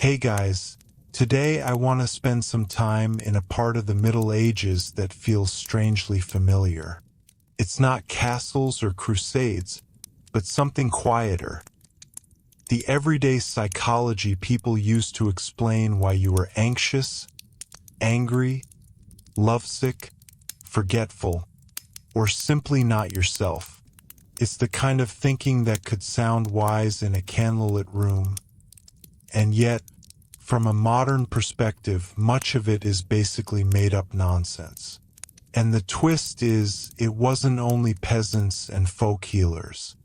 Hey guys, today I want to spend some time in a part of the Middle Ages that feels strangely familiar. It's not castles or crusades, but something quieter. The everyday psychology people used to explain why you were anxious, angry, lovesick, forgetful, or simply not yourself. It's the kind of thinking that could sound wise in a candlelit room. And yet, from a modern perspective, much of it is basically made-up nonsense. And the twist is, it wasn't only peasants and folk healers.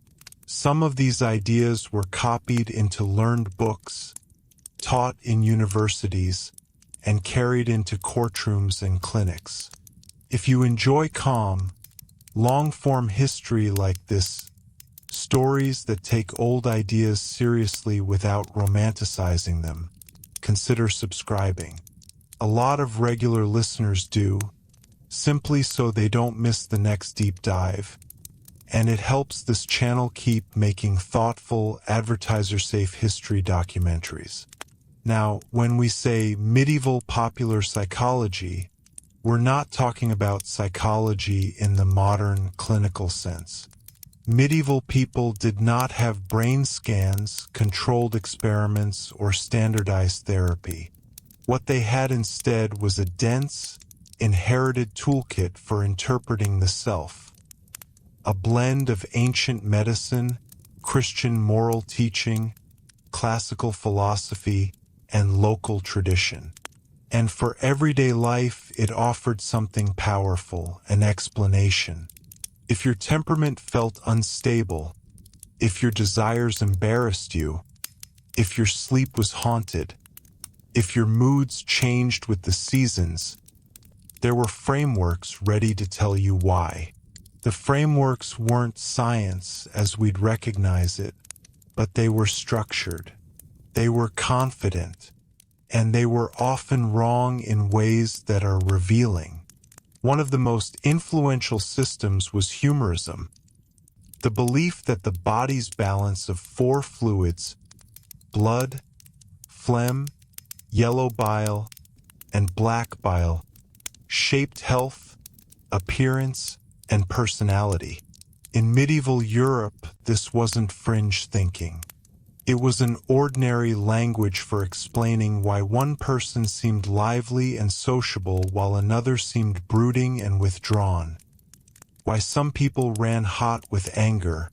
Some of these ideas were copied into learned books, taught in universities, and carried into courtrooms and clinics. If you enjoy calm, long-form history like this, stories that take old ideas seriously without romanticizing them, consider subscribing. A lot of regular listeners do, simply so they don't miss the next deep dive. And it helps this channel keep making thoughtful, advertiser-safe history documentaries. Now, when we say medieval popular psychology, we're not talking about psychology in the modern clinical sense. Medieval people did not have brain scans, controlled experiments, or standardized therapy. What they had instead was a dense, inherited toolkit for interpreting the self. A blend of ancient medicine, Christian moral teaching, classical philosophy, and local tradition. And for everyday life, it offered something powerful, an explanation. If your temperament felt unstable, if your desires embarrassed you, if your sleep was haunted, if your moods changed with the seasons, there were frameworks ready to tell you why. The frameworks weren't science as we'd recognize it, but they were structured. They were confident, and they were often wrong in ways that are revealing. One of the most influential systems was humorism, the belief that the body's balance of four fluids, blood, phlegm, yellow bile, and black bile, shaped health, appearance, and personality. In medieval Europe, this wasn't fringe thinking. It was an ordinary language for explaining why one person seemed lively and sociable while another seemed brooding and withdrawn. Why some people ran hot with anger,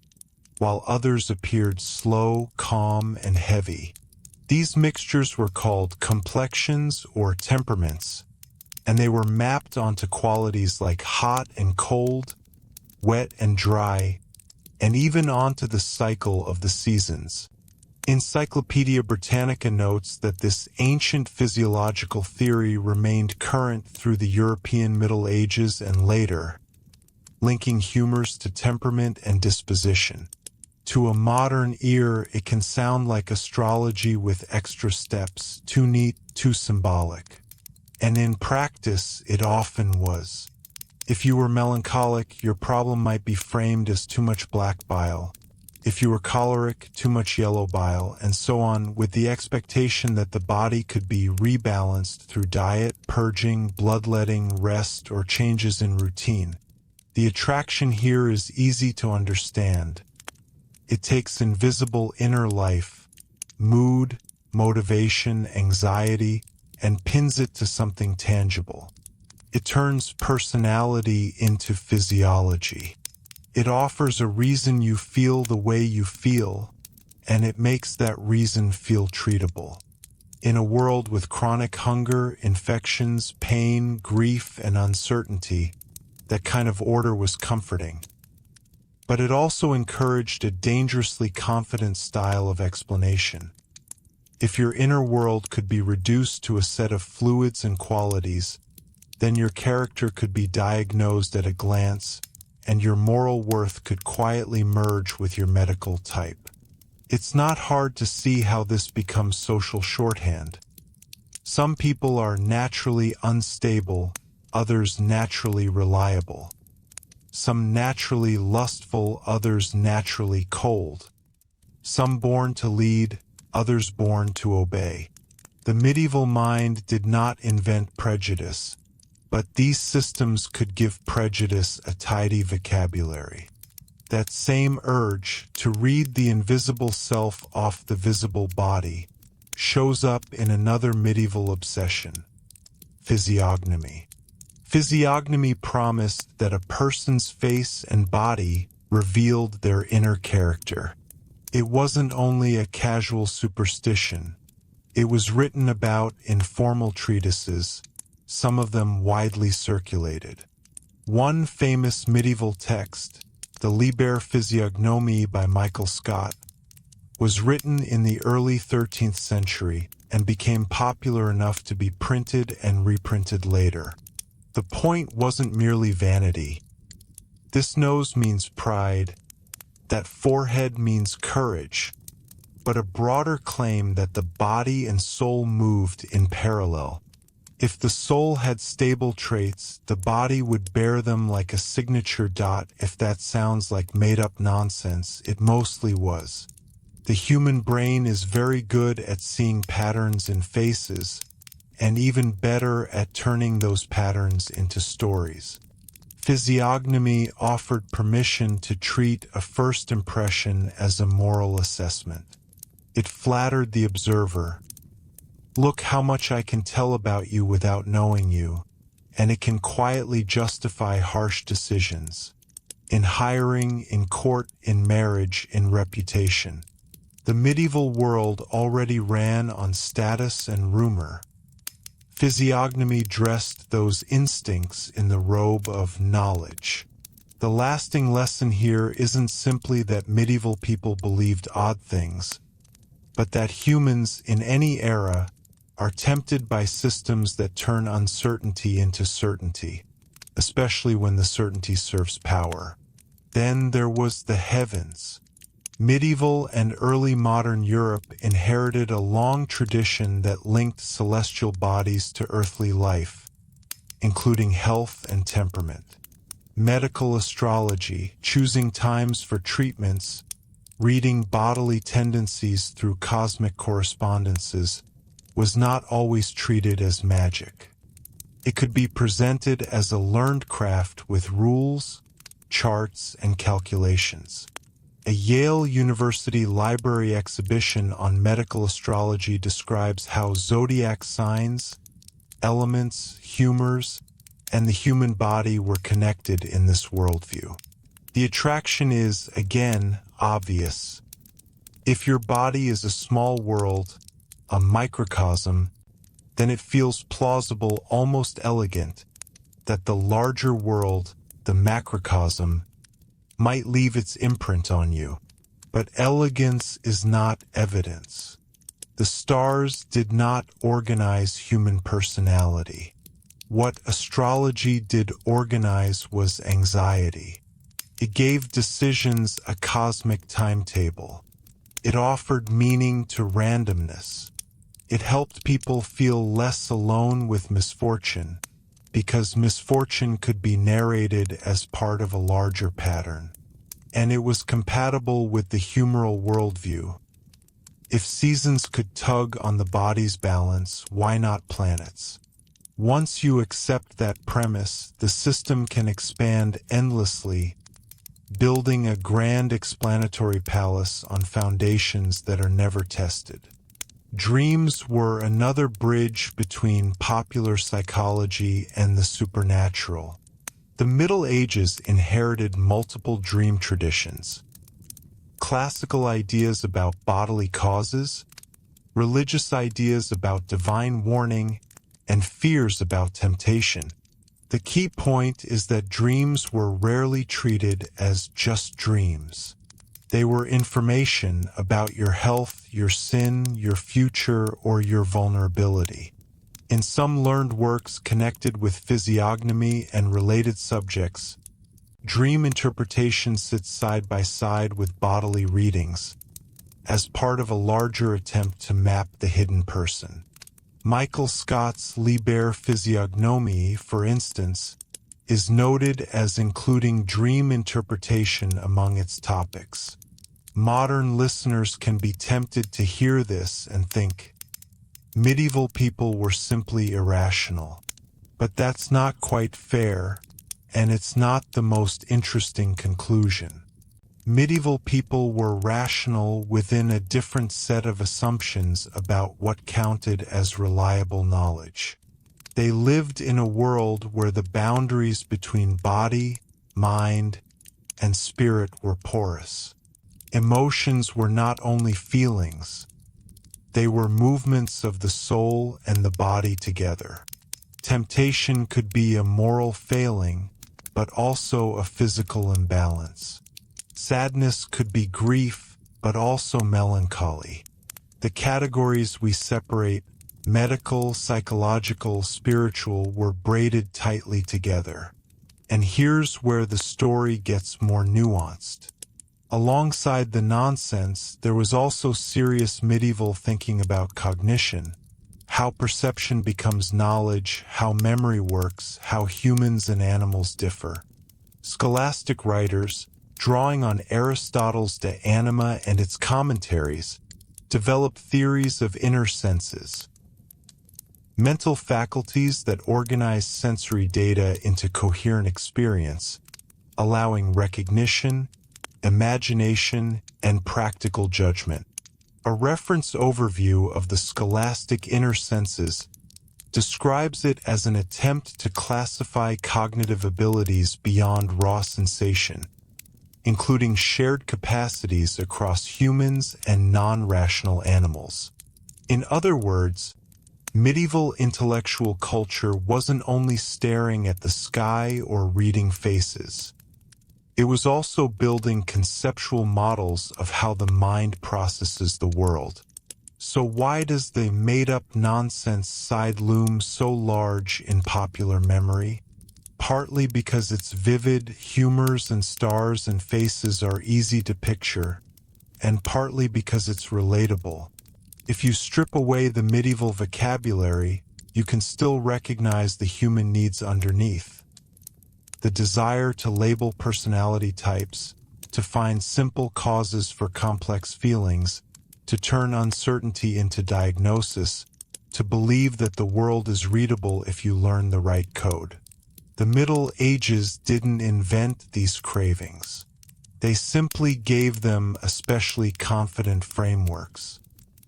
while others appeared slow, calm, and heavy. These mixtures were called complexions or temperaments, and they were mapped onto qualities like hot and cold, wet and dry, and even onto the cycle of the seasons. Encyclopedia Britannica notes that this ancient physiological theory remained current through the European Middle Ages and later, linking humors to temperament and disposition. To a modern ear, it can sound like astrology with extra steps, too neat, too symbolic. And in practice, it often was. If you were melancholic, your problem might be framed as too much black bile. If you were choleric, too much yellow bile, and so on, with the expectation that the body could be rebalanced through diet, purging, bloodletting, rest, or changes in routine. The attraction here is easy to understand. It takes invisible inner life, mood, motivation, anxiety, and pins it to something tangible. It turns personality into physiology. It offers a reason you feel the way you feel, and it makes that reason feel treatable. In a world with chronic hunger, infections, pain, grief, and uncertainty, that kind of order was comforting. But it also encouraged a dangerously confident style of explanation. If your inner world could be reduced to a set of fluids and qualities, then your character could be diagnosed at a glance, and your moral worth could quietly merge with your medical type. It's not hard to see how this becomes social shorthand. Some people are naturally unstable, others naturally reliable. Some naturally lustful, others naturally cold. Some born to lead, others born to obey. The medieval mind did not invent prejudice, but these systems could give prejudice a tidy vocabulary. That same urge to read the invisible self off the visible body shows up in another medieval obsession: physiognomy. Physiognomy promised that a person's face and body revealed their inner character. It wasn't only a casual superstition. It was written about in formal treatises, some of them widely circulated. One famous medieval text, the Liber Physiognomiae by Michael Scott, was written in the early 13th century and became popular enough to be printed and reprinted later. The point wasn't merely vanity. This nose means pride, that forehead means courage, but a broader claim that the body and soul moved in parallel. If the soul had stable traits, the body would bear them like a signature dot. If that sounds like made-up nonsense, it mostly was. The human brain is very good at seeing patterns in faces, and even better at turning those patterns into stories. Physiognomy offered permission to treat a first impression as a moral assessment. It flattered the observer. Look how much I can tell about you without knowing you, and it can quietly justify harsh decisions. In hiring, in court, in marriage, in reputation. The medieval world already ran on status and rumor. Physiognomy dressed those instincts in the robe of knowledge. The lasting lesson here isn't simply that medieval people believed odd things, but that humans in any era are tempted by systems that turn uncertainty into certainty, especially when the certainty serves power. Then there was the heavens. Medieval and early modern Europe inherited a long tradition that linked celestial bodies to earthly life, including health and temperament. Medical astrology, choosing times for treatments, reading bodily tendencies through cosmic correspondences, was not always treated as magic. It could be presented as a learned craft with rules, charts, and calculations. A Yale University Library exhibition on medical astrology describes how zodiac signs, elements, humors, and the human body were connected in this worldview. The attraction is, again, obvious. If your body is a small world, a microcosm, then it feels plausible, almost elegant, that the larger world, the macrocosm, might leave its imprint on you. But elegance is not evidence. The stars did not organize human personality. What astrology did organize was anxiety. It gave decisions a cosmic timetable. It offered meaning to randomness. It helped people feel less alone with misfortune, because misfortune could be narrated as part of a larger pattern. And it was compatible with the humoral worldview. If seasons could tug on the body's balance, why not planets? Once you accept that premise, the system can expand endlessly, building a grand explanatory palace on foundations that are never tested. Dreams were another bridge between popular psychology and the supernatural. The Middle Ages inherited multiple dream traditions. Classical ideas about bodily causes, religious ideas about divine warning, and fears about temptation. The key point is that dreams were rarely treated as just dreams. They were information about your health, your sin, your future, or your vulnerability. In some learned works connected with physiognomy and related subjects, dream interpretation sits side by side with bodily readings, as part of a larger attempt to map the hidden person. Michael Scott's Liber Physiognomiae, for instance, is noted as including dream interpretation among its topics. Modern listeners can be tempted to hear this and think, Medieval people were simply irrational. But that's not quite fair, and it's not the most interesting conclusion. Medieval people were rational within a different set of assumptions about what counted as reliable knowledge. They lived in a world where the boundaries between body, mind, and spirit were porous. Emotions were not only feelings, they were movements of the soul and the body together. Temptation could be a moral failing, but also a physical imbalance. Sadness could be grief, but also melancholy. The categories we separate, medical, psychological, spiritual, were braided tightly together. And here's where the story gets more nuanced. Alongside the nonsense, there was also serious medieval thinking about cognition, how perception becomes knowledge, how memory works, how humans and animals differ. Scholastic writers, drawing on Aristotle's De Anima and its commentaries, developed theories of inner senses, mental faculties that organize sensory data into coherent experience, allowing recognition, imagination, and practical judgment. A reference overview of the scholastic inner senses describes it as an attempt to classify cognitive abilities beyond raw sensation, including shared capacities across humans and non-rational animals. In other words, medieval intellectual culture wasn't only staring at the sky or reading faces. It was also building conceptual models of how the mind processes the world. So why does the made-up nonsense side loom so large in popular memory? Partly because its vivid humors and stars and faces are easy to picture, and partly because it's relatable. If you strip away the medieval vocabulary, you can still recognize the human needs underneath. The desire to label personality types, to find simple causes for complex feelings, to turn uncertainty into diagnosis, to believe that the world is readable if you learn the right code. The Middle Ages didn't invent these cravings. They simply gave them especially confident frameworks.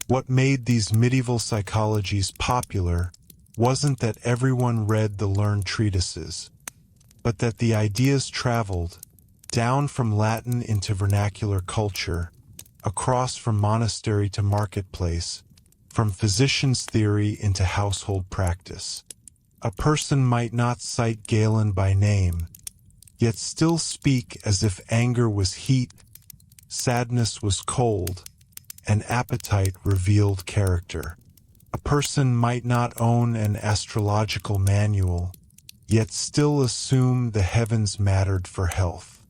What made these medieval psychologies popular wasn't that everyone read the learned treatises, but that the ideas traveled down from Latin into vernacular culture, across from monastery to marketplace, from physician's theory into household practice. A person might not cite Galen by name, yet still speak as if anger was heat, sadness was cold, and appetite revealed character. A person might not own an astrological manual, yet still assume the heavens mattered for health.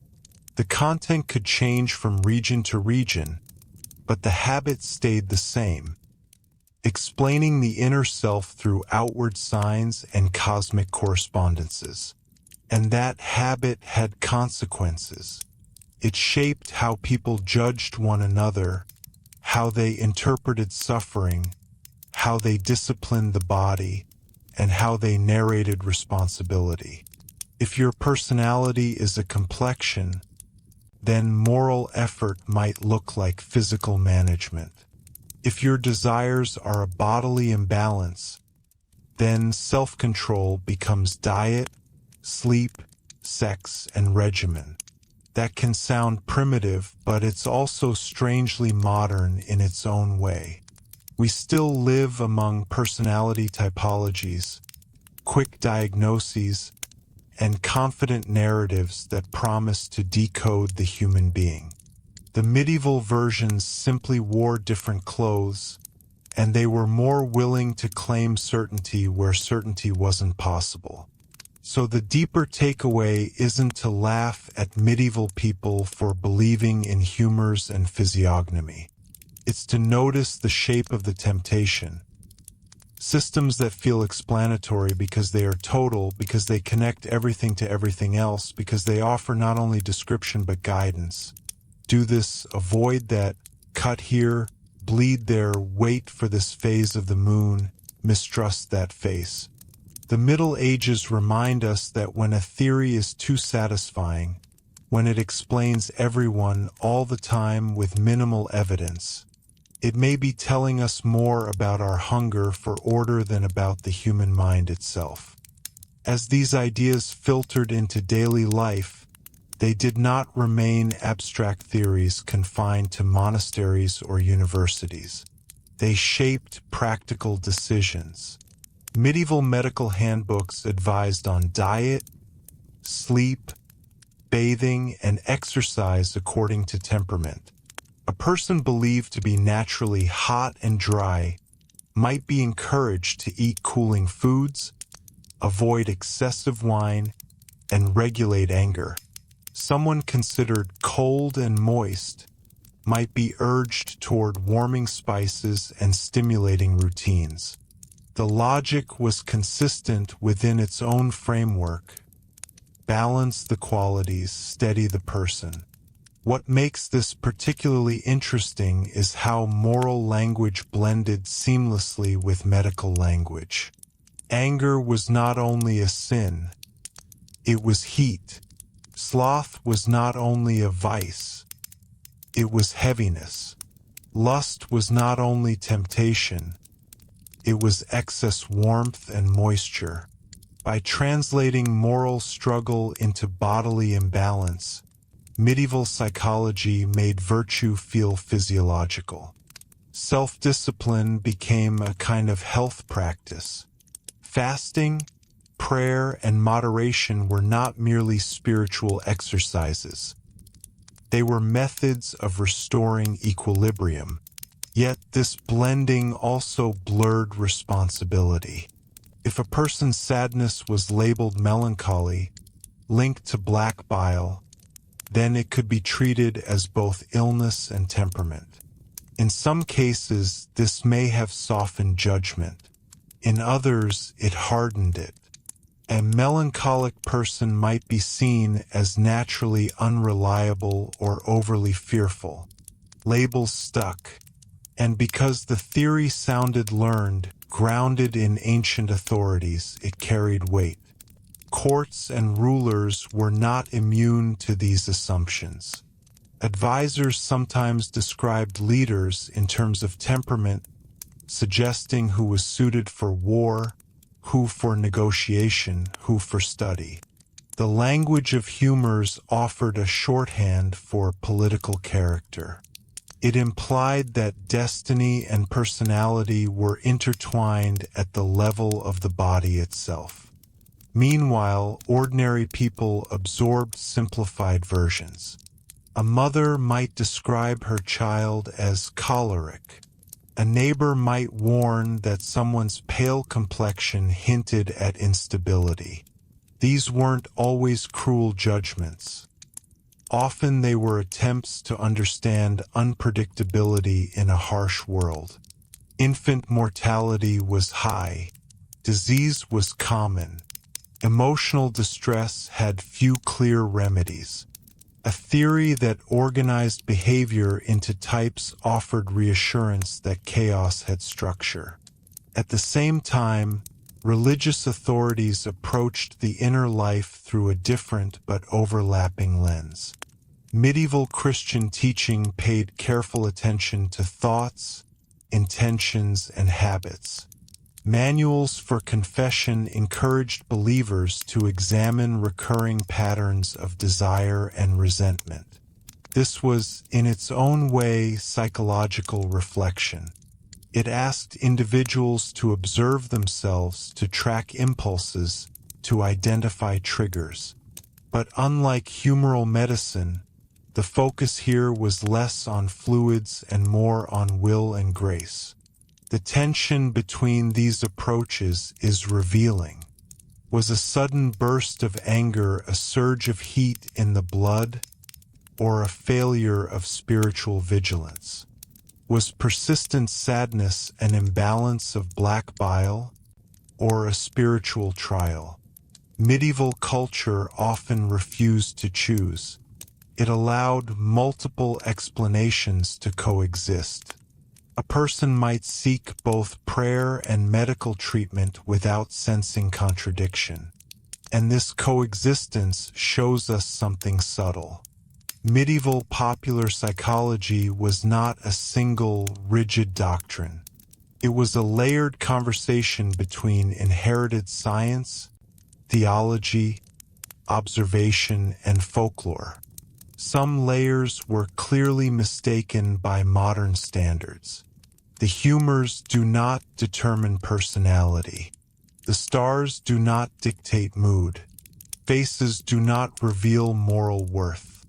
The content could change from region to region, but the habit stayed the same, explaining the inner self through outward signs and cosmic correspondences. And that habit had consequences. It shaped how people judged one another, how they interpreted suffering, how they disciplined the body, and how they narrated responsibility. If your personality is a complexion, then moral effort might look like physical management. If your desires are a bodily imbalance, then self-control becomes diet, sleep, sex, and regimen. That can sound primitive, but it's also strangely modern in its own way. We still live among personality typologies, quick diagnoses, and confident narratives that promise to decode the human being. The medieval versions simply wore different clothes, and they were more willing to claim certainty where certainty wasn't possible. So the deeper takeaway isn't to laugh at medieval people for believing in humors and physiognomy. It's to notice the shape of the temptation. Systems that feel explanatory because they are total, because they connect everything to everything else, because they offer not only description but guidance. Do this, avoid that, cut here, bleed there, wait for this phase of the moon, mistrust that face. The Middle Ages remind us that when a theory is too satisfying, when it explains everyone all the time with minimal evidence, it may be telling us more about our hunger for order than about the human mind itself. As these ideas filtered into daily life, they did not remain abstract theories confined to monasteries or universities. They shaped practical decisions. Medieval medical handbooks advised on diet, sleep, bathing, and exercise according to temperament. A person believed to be naturally hot and dry might be encouraged to eat cooling foods, avoid excessive wine, and regulate anger. Someone considered cold and moist might be urged toward warming spices and stimulating routines. The logic was consistent within its own framework. Balance the qualities, steady the person. What makes this particularly interesting is how moral language blended seamlessly with medical language. Anger was not only a sin, it was heat. Sloth was not only a vice, it was heaviness. Lust was not only temptation, it was excess warmth and moisture. By translating moral struggle into bodily imbalance, medieval psychology made virtue feel physiological. Self-discipline became a kind of health practice. Fasting, prayer, and moderation were not merely spiritual exercises. They were methods of restoring equilibrium. Yet this blending also blurred responsibility. If a person's sadness was labeled melancholy, linked to black bile, then it could be treated as both illness and temperament. In some cases, this may have softened judgment. In others, it hardened it. A melancholic person might be seen as naturally unreliable or overly fearful. Labels stuck. And because the theory sounded learned, grounded in ancient authorities, it carried weight. Courts and rulers were not immune to these assumptions. Advisors sometimes described leaders in terms of temperament, suggesting who was suited for war, who for negotiation, who for study. The language of humors offered a shorthand for political character. It implied that destiny and personality were intertwined at the level of the body itself. Meanwhile, ordinary people absorbed simplified versions. A mother might describe her child as choleric. A neighbor might warn that someone's pale complexion hinted at instability. These weren't always cruel judgments. Often they were attempts to understand unpredictability in a harsh world. Infant mortality was high. Disease was common. Emotional distress had few clear remedies. A theory that organized behavior into types offered reassurance that chaos had structure. At the same time, religious authorities approached the inner life through a different but overlapping lens. Medieval Christian teaching paid careful attention to thoughts, intentions, and habits. Manuals for confession encouraged believers to examine recurring patterns of desire and resentment. This was, in its own way, psychological reflection. It asked individuals to observe themselves, to track impulses, to identify triggers. But unlike humoral medicine, the focus here was less on fluids and more on will and grace. The tension between these approaches is revealing. Was a sudden burst of anger a surge of heat in the blood, or a failure of spiritual vigilance? Was persistent sadness an imbalance of black bile, or a spiritual trial? Medieval culture often refused to choose. It allowed multiple explanations to coexist. A person might seek both prayer and medical treatment without sensing contradiction. And this coexistence shows us something subtle. Medieval popular psychology was not a single, rigid doctrine. It was a layered conversation between inherited science, theology, observation, and folklore. Some layers were clearly mistaken by modern standards. The humors do not determine personality. The stars do not dictate mood. Faces do not reveal moral worth.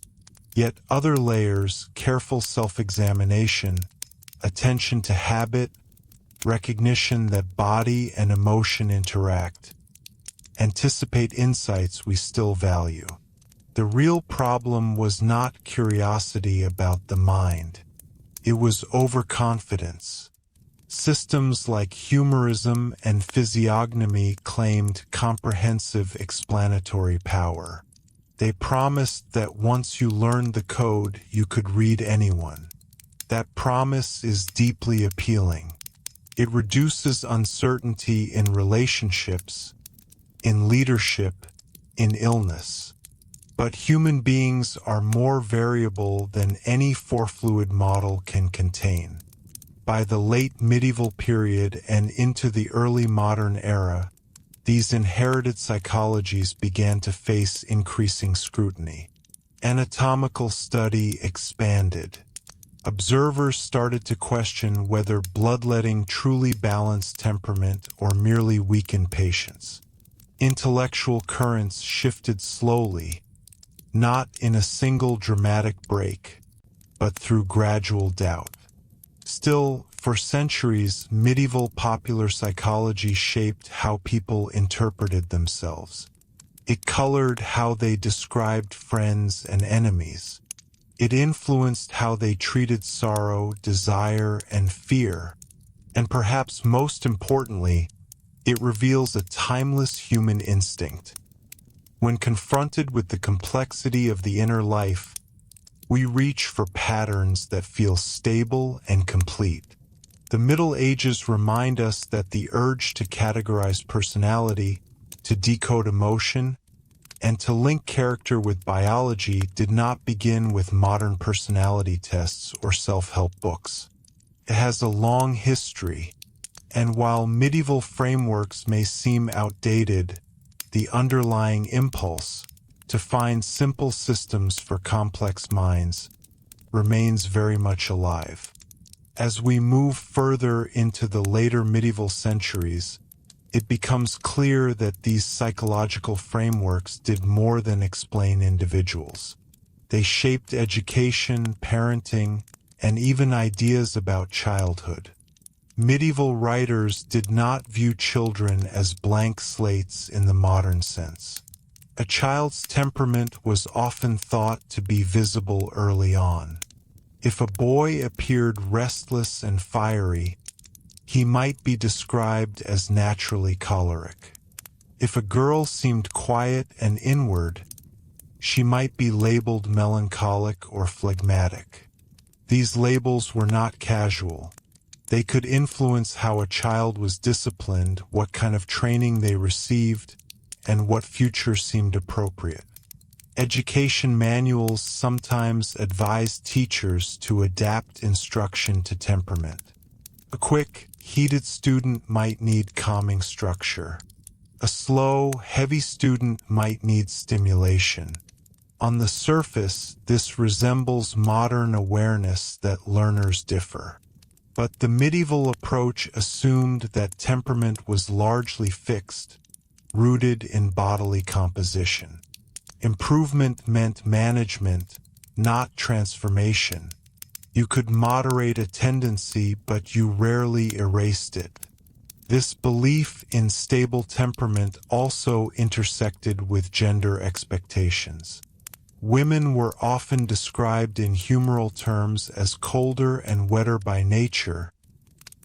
Yet other layers, careful self-examination, attention to habit, recognition that body and emotion interact, anticipate insights we still value. The real problem was not curiosity about the mind. It was overconfidence. Systems like humorism and physiognomy claimed comprehensive explanatory power. They promised that once you learned the code, you could read anyone. That promise is deeply appealing. It reduces uncertainty in relationships, in leadership, in illness. But human beings are more variable than any four-fluid model can contain. By the late medieval period and into the early modern era, these inherited psychologies began to face increasing scrutiny. Anatomical study expanded. Observers started to question whether bloodletting truly balanced temperament or merely weakened patience. Intellectual currents shifted slowly, not in a single dramatic break, but through gradual doubt. Still, for centuries, medieval popular psychology shaped how people interpreted themselves. It colored how they described friends and enemies. It influenced how they treated sorrow, desire, and fear. And perhaps most importantly, it reveals a timeless human instinct. When confronted with the complexity of the inner life, we reach for patterns that feel stable and complete. The Middle Ages remind us that the urge to categorize personality, to decode emotion, and to link character with biology did not begin with modern personality tests or self-help books. It has a long history, and while medieval frameworks may seem outdated, the underlying impulse to find simple systems for complex minds remains very much alive. As we move further into the later medieval centuries, it becomes clear that these psychological frameworks did more than explain individuals. They shaped education, parenting, and even ideas about childhood. Medieval writers did not view children as blank slates in the modern sense. A child's temperament was often thought to be visible early on. If a boy appeared restless and fiery, he might be described as naturally choleric. If a girl seemed quiet and inward, she might be labeled melancholic or phlegmatic. These labels were not casual. They could influence how a child was disciplined, what kind of training they received, and what future seemed appropriate. Education manuals sometimes advised teachers to adapt instruction to temperament. A quick, heated student might need calming structure. A slow, heavy student might need stimulation. On the surface, this resembles modern awareness that learners differ. But the medieval approach assumed that temperament was largely fixed, rooted in bodily composition. Improvement meant management, not transformation. You could moderate a tendency, but you rarely erased it. This belief in stable temperament also intersected with gender expectations. Women were often described in humoral terms as colder and wetter by nature,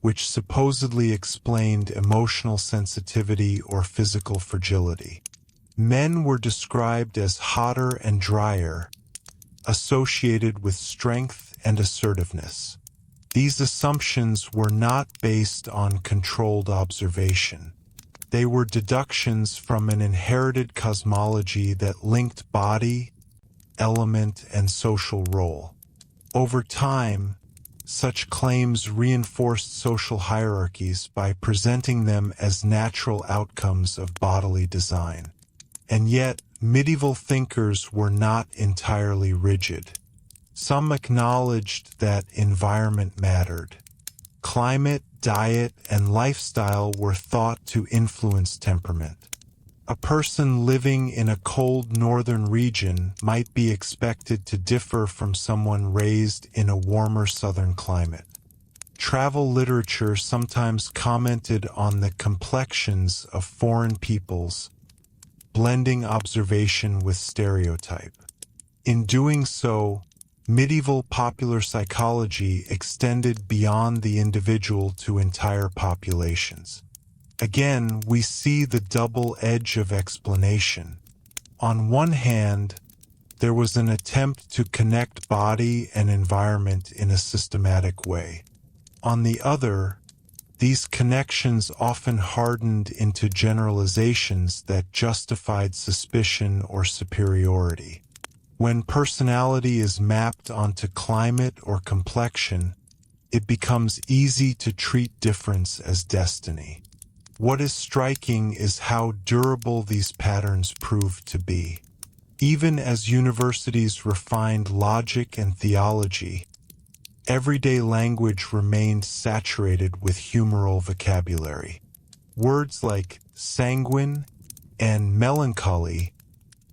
which supposedly explained emotional sensitivity or physical fragility. Men were described as hotter and drier, associated with strength and assertiveness. These assumptions were not based on controlled observation. They were deductions from an inherited cosmology that linked body, element, and social role. Over time, such claims reinforced social hierarchies by presenting them as natural outcomes of bodily design. And yet, medieval thinkers were not entirely rigid. Some acknowledged that environment mattered. Climate, diet, and lifestyle were thought to influence temperament. A person living in a cold northern region might be expected to differ from someone raised in a warmer southern climate. Travel literature sometimes commented on the complexions of foreign peoples, blending observation with stereotype. In doing so, medieval popular psychology extended beyond the individual to entire populations. Again, we see the double edge of explanation. On one hand, there was an attempt to connect body and environment in a systematic way. On the other, these connections often hardened into generalizations that justified suspicion or superiority. When personality is mapped onto climate or complexion, it becomes easy to treat difference as destiny. What is striking is how durable these patterns proved to be. Even as universities refined logic and theology, everyday language remained saturated with humoral vocabulary. Words like sanguine and melancholy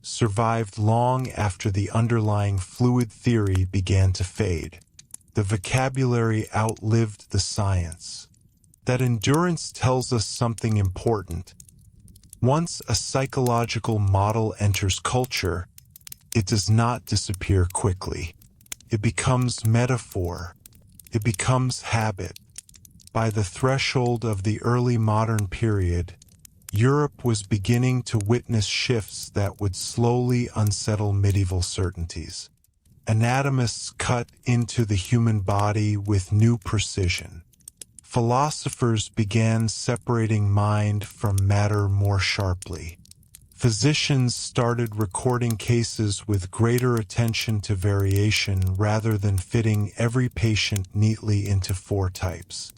survived long after the underlying fluid theory began to fade. The vocabulary outlived the science. That endurance tells us something important. Once a psychological model enters culture, it does not disappear quickly. It becomes metaphor. It becomes habit. By the threshold of the early modern period, Europe was beginning to witness shifts that would slowly unsettle medieval certainties. Anatomists cut into the human body with new precision. Philosophers began separating mind from matter more sharply. Physicians started recording cases with greater attention to variation rather than fitting every patient neatly into 4 types.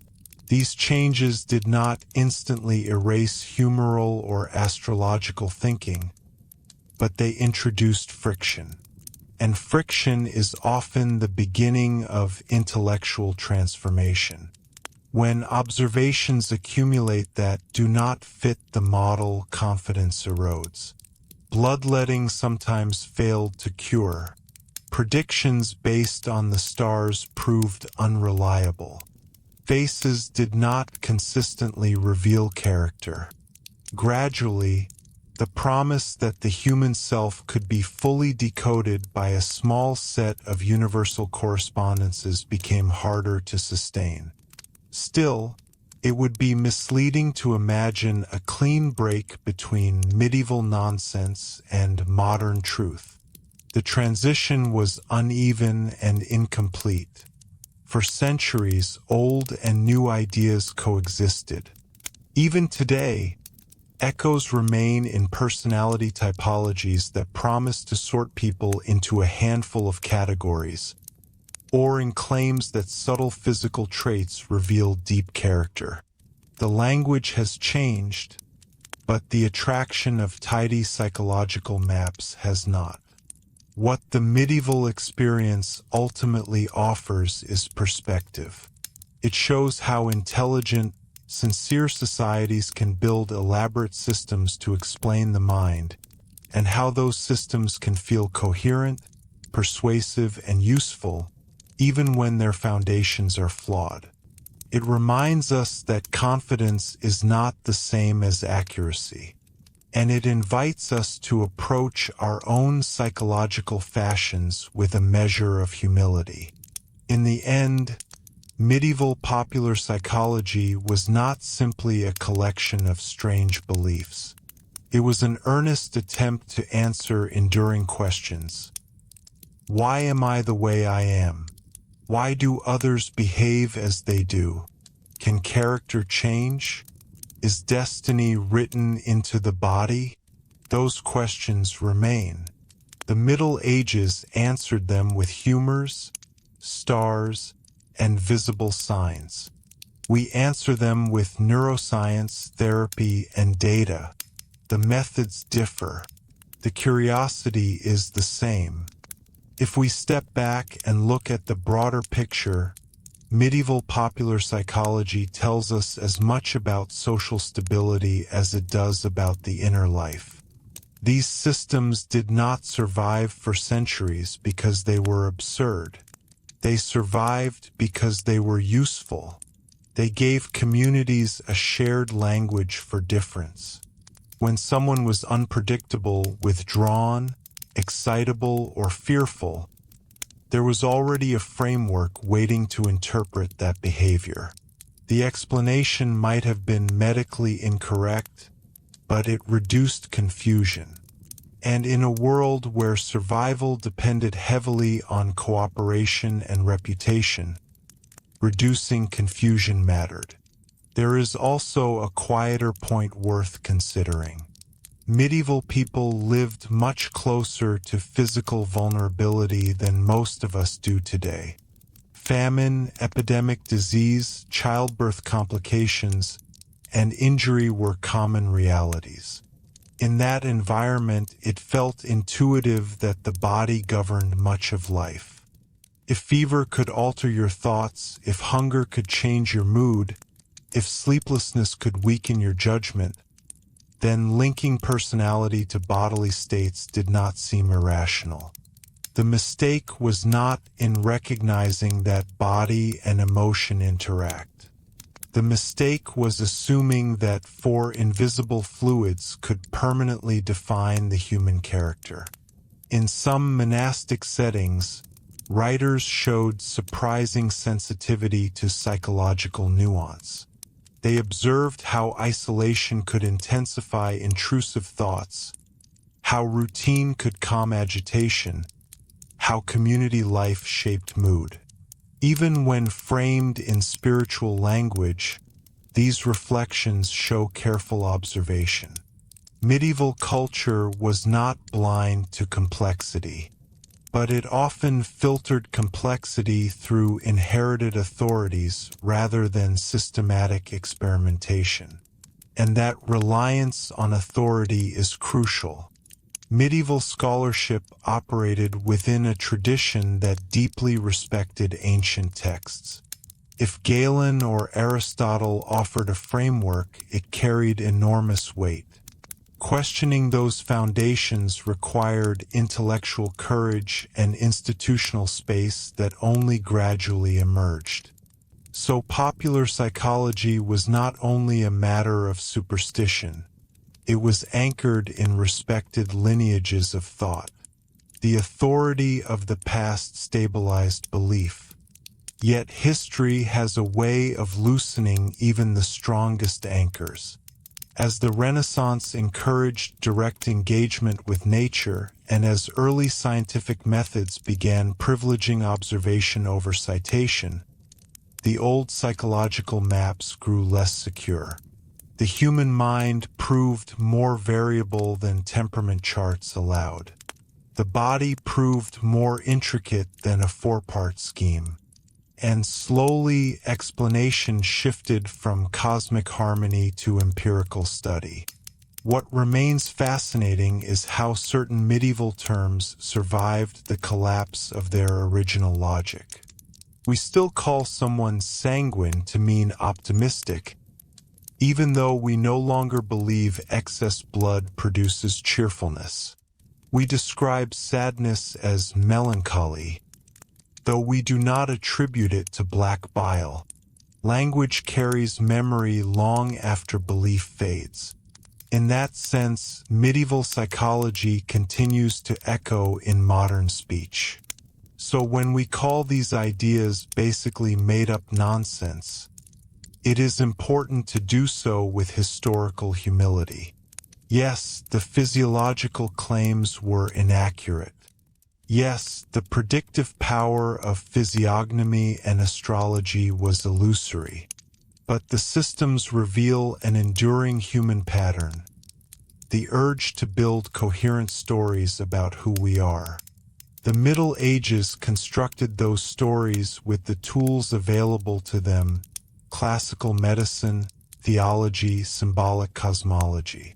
These changes did not instantly erase humoral or astrological thinking, but they introduced friction. And friction is often the beginning of intellectual transformation. When observations accumulate that do not fit the model, confidence erodes. Bloodletting sometimes failed to cure. Predictions based on the stars proved unreliable. Faces did not consistently reveal character. Gradually, the promise that the human self could be fully decoded by a small set of universal correspondences became harder to sustain. Still, it would be misleading to imagine a clean break between medieval nonsense and modern truth. The transition was uneven and incomplete. For centuries, old and new ideas coexisted. Even today, echoes remain in personality typologies that promise to sort people into a handful of categories, or in claims that subtle physical traits reveal deep character. The language has changed, but the attraction of tidy psychological maps has not. What the medieval experience ultimately offers is perspective. It shows how intelligent, sincere societies can build elaborate systems to explain the mind, and how those systems can feel coherent, persuasive, and useful, even when their foundations are flawed. It reminds us that confidence is not the same as accuracy, and it invites us to approach our own psychological fashions with a measure of humility. In the end, medieval popular psychology was not simply a collection of strange beliefs. It was an earnest attempt to answer enduring questions. Why am I the way I am? Why do others behave as they do? Can character change? Is destiny written into the body? Those questions remain. The Middle Ages answered them with humors, stars, and visible signs. We answer them with neuroscience, therapy, and data. The methods differ. The curiosity is the same. If we step back and look at the broader picture, medieval popular psychology tells us as much about social stability as it does about the inner life. These systems did not survive for centuries because they were absurd. They survived because they were useful. They gave communities a shared language for difference. When someone was unpredictable, withdrawn, excitable, or fearful, there was already a framework waiting to interpret that behavior. The explanation might have been medically incorrect, but it reduced confusion. And in a world where survival depended heavily on cooperation and reputation, reducing confusion mattered. There is also a quieter point worth considering. Medieval people lived much closer to physical vulnerability than most of us do today. Famine, epidemic disease, childbirth complications, and injury were common realities. In that environment, it felt intuitive that the body governed much of life. If fever could alter your thoughts, if hunger could change your mood, if sleeplessness could weaken your judgment, then linking personality to bodily states did not seem irrational. The mistake was not in recognizing that body and emotion interact. The mistake was assuming that four invisible fluids could permanently define the human character. In some monastic settings, writers showed surprising sensitivity to psychological nuance. They observed how isolation could intensify intrusive thoughts, how routine could calm agitation, how community life shaped mood. Even when framed in spiritual language, these reflections show careful observation. Medieval culture was not blind to complexity, but it often filtered complexity through inherited authorities rather than systematic experimentation. And that reliance on authority is crucial. Medieval scholarship operated within a tradition that deeply respected ancient texts. If Galen or Aristotle offered a framework, it carried enormous weight. Questioning those foundations required intellectual courage and institutional space that only gradually emerged. So popular psychology was not only a matter of superstition. It was anchored in respected lineages of thought. The authority of the past stabilized belief. Yet history has a way of loosening even the strongest anchors. As the Renaissance encouraged direct engagement with nature, and as early scientific methods began privileging observation over citation, the old psychological maps grew less secure. The human mind proved more variable than temperament charts allowed. The body proved more intricate than a four-part scheme. And slowly, explanation shifted from cosmic harmony to empirical study. What remains fascinating is how certain medieval terms survived the collapse of their original logic. We still call someone sanguine to mean optimistic, even though we no longer believe excess blood produces cheerfulness. We describe sadness as melancholy, though we do not attribute it to black bile. Language carries memory long after belief fades. In that sense, medieval psychology continues to echo in modern speech. So when we call these ideas basically made-up nonsense, it is important to do so with historical humility. Yes, the physiological claims were inaccurate. Yes, the predictive power of physiognomy and astrology was illusory, but the systems reveal an enduring human pattern: the urge to build coherent stories about who we are. The Middle Ages constructed those stories with the tools available to them: classical medicine, theology, symbolic cosmology.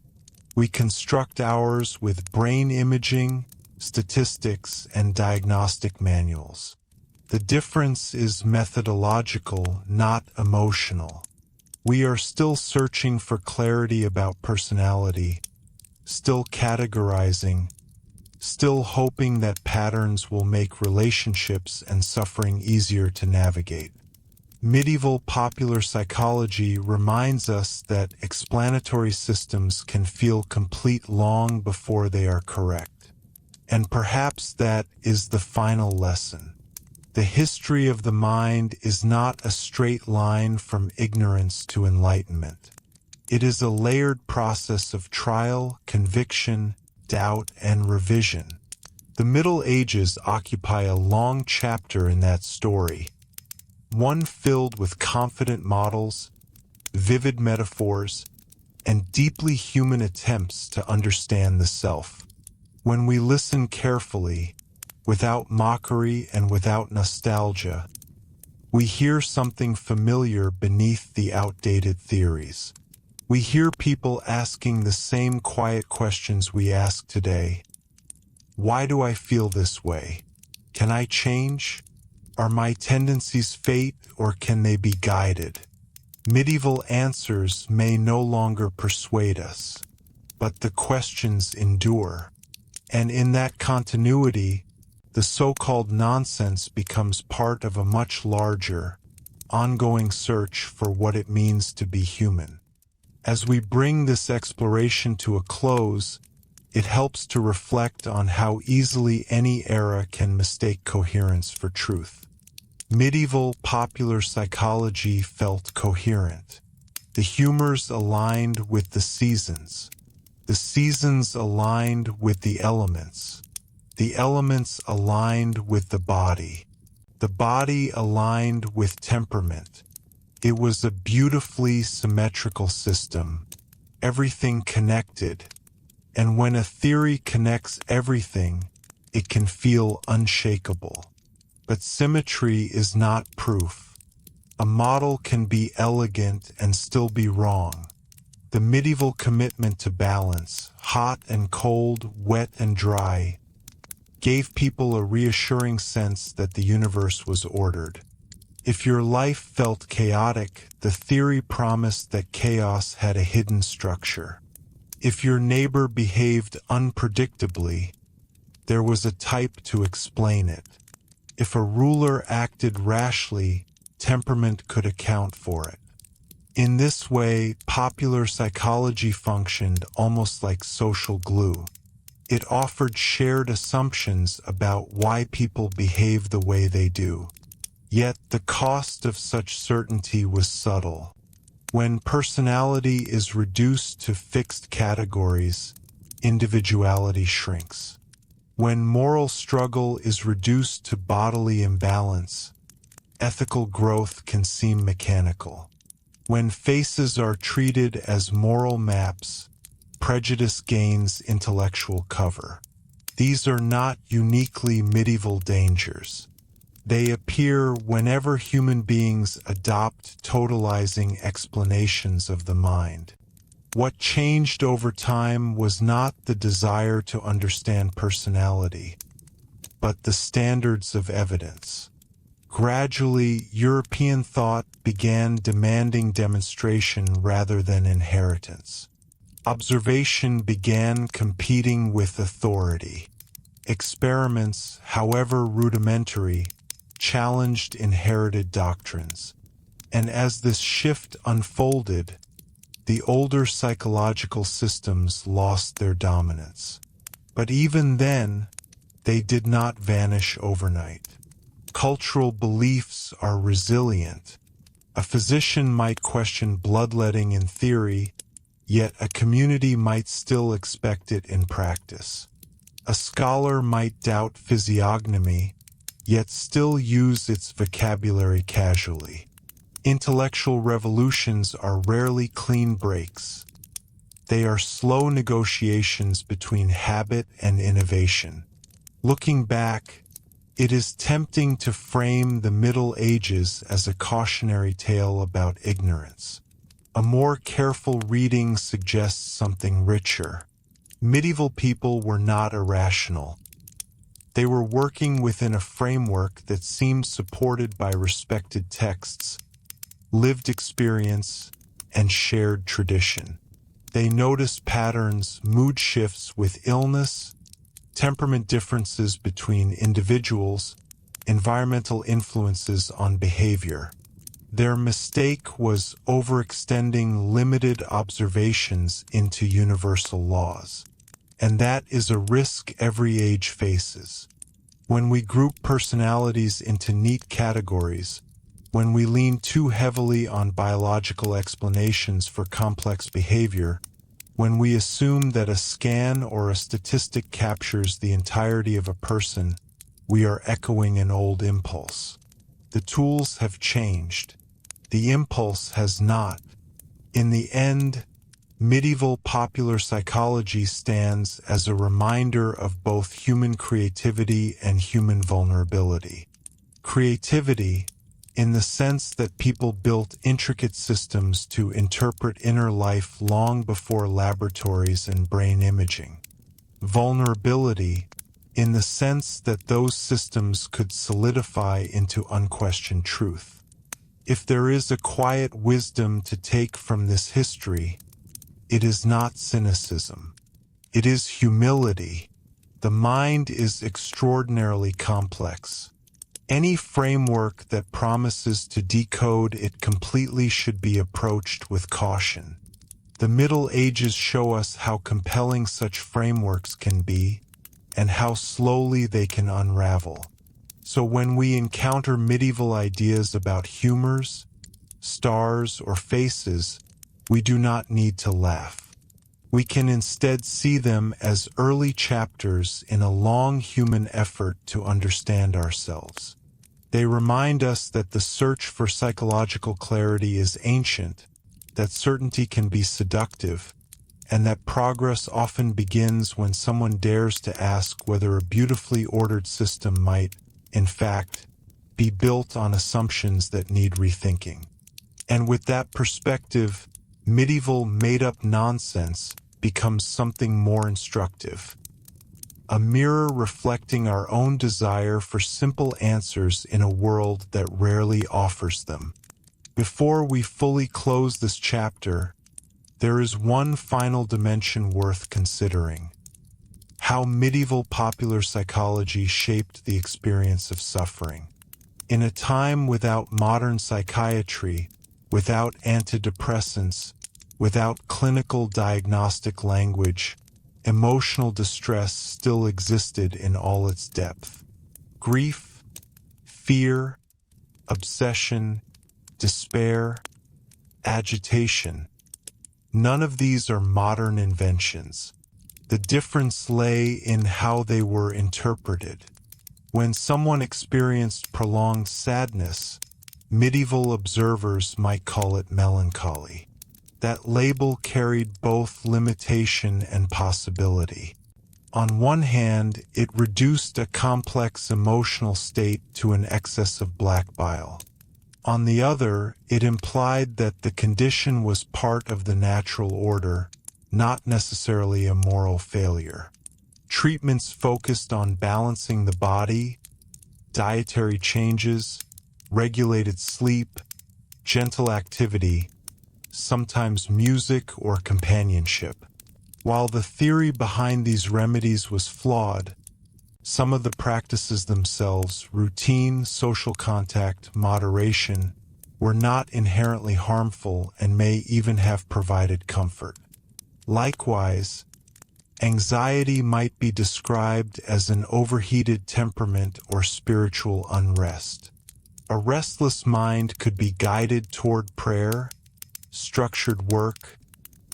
We construct ours with brain imaging, statistics, and diagnostic manuals. The difference is methodological, not emotional. We are still searching for clarity about personality, still categorizing, still hoping that patterns will make relationships and suffering easier to navigate. Medieval popular psychology reminds us that explanatory systems can feel complete long before they are correct. And perhaps that is the final lesson. The history of the mind is not a straight line from ignorance to enlightenment. It is a layered process of trial, conviction, doubt, and revision. The Middle Ages occupy a long chapter in that story, one filled with confident models, vivid metaphors, and deeply human attempts to understand the self. When we listen carefully, without mockery and without nostalgia, we hear something familiar beneath the outdated theories. We hear people asking the same quiet questions we ask today. Why do I feel this way? Can I change? Are my tendencies fate, or can they be guided? Medieval answers may no longer persuade us, but the questions endure. And in that continuity, the so-called nonsense becomes part of a much larger, ongoing search for what it means to be human. As we bring this exploration to a close, it helps to reflect on how easily any era can mistake coherence for truth. Medieval popular psychology felt coherent. The humors aligned with the seasons aligned with the elements aligned with the body aligned with temperament. It was a beautifully symmetrical system, everything connected, and when a theory connects everything, it can feel unshakable. But symmetry is not proof. A model can be elegant and still be wrong. The medieval commitment to balance, hot and cold, wet and dry, gave people a reassuring sense that the universe was ordered. If your life felt chaotic, the theory promised that chaos had a hidden structure. If your neighbor behaved unpredictably, there was a type to explain it. If a ruler acted rashly, temperament could account for it. In this way, popular psychology functioned almost like social glue. It offered shared assumptions about why people behave the way they do. Yet the cost of such certainty was subtle. When personality is reduced to fixed categories, individuality shrinks. When moral struggle is reduced to bodily imbalance, ethical growth can seem mechanical. When faces are treated as moral maps, prejudice gains intellectual cover. These are not uniquely medieval dangers. They appear whenever human beings adopt totalizing explanations of the mind. What changed over time was not the desire to understand personality, but the standards of evidence. Gradually, European thought began demanding demonstration rather than inheritance. Observation began competing with authority. Experiments, however rudimentary, challenged inherited doctrines. And as this shift unfolded, the older psychological systems lost their dominance. But even then, they did not vanish overnight. Cultural beliefs are resilient. A physician might question bloodletting in theory, yet a community might still expect it in practice. A scholar might doubt physiognomy, yet still use its vocabulary casually. Intellectual revolutions are rarely clean breaks. They are slow negotiations between habit and innovation. Looking back, it is tempting to frame the Middle Ages as a cautionary tale about ignorance. A more careful reading suggests something richer. Medieval people were not irrational. They were working within a framework that seemed supported by respected texts, lived experience, and shared tradition. They noticed patterns, mood shifts with illness, temperament differences between individuals, environmental influences on behavior. Their mistake was overextending limited observations into universal laws. And that is a risk every age faces. When we group personalities into neat categories, when we lean too heavily on biological explanations for complex behavior, when we assume that a scan or a statistic captures the entirety of a person, we are echoing an old impulse. The tools have changed. The impulse has not. In the end, medieval popular psychology stands as a reminder of both human creativity and human vulnerability. Creativity, in the sense that people built intricate systems to interpret inner life long before laboratories and brain imaging. Vulnerability, in the sense that those systems could solidify into unquestioned truth. If there is a quiet wisdom to take from this history, it is not cynicism. It is humility. The mind is extraordinarily complex. Any framework that promises to decode it completely should be approached with caution. The Middle Ages show us how compelling such frameworks can be, and how slowly they can unravel. So when we encounter medieval ideas about humors, stars, or faces, we do not need to laugh. We can instead see them as early chapters in a long human effort to understand ourselves. They remind us that the search for psychological clarity is ancient, that certainty can be seductive, and that progress often begins when someone dares to ask whether a beautifully ordered system might, in fact, be built on assumptions that need rethinking. And with that perspective, medieval made-up nonsense becomes something more instructive. A mirror reflecting our own desire for simple answers in a world that rarely offers them. Before we fully close this chapter, there is one final dimension worth considering: how medieval popular psychology shaped the experience of suffering. In a time without modern psychiatry, without antidepressants, without clinical diagnostic language, emotional distress still existed in all its depth. Grief, fear, obsession, despair, agitation. None of these are modern inventions. The difference lay in how they were interpreted. When someone experienced prolonged sadness, medieval observers might call it melancholy. That label carried both limitation and possibility. On one hand, it reduced a complex emotional state to an excess of black bile. On the other, it implied that the condition was part of the natural order, not necessarily a moral failure. Treatments focused on balancing the body, dietary changes, regulated sleep, gentle activity, sometimes music or companionship. While the theory behind these remedies was flawed, some of the practices themselves, routine, social contact, moderation, were not inherently harmful and may even have provided comfort. Likewise, anxiety might be described as an overheated temperament or spiritual unrest. A restless mind could be guided toward prayer, structured work,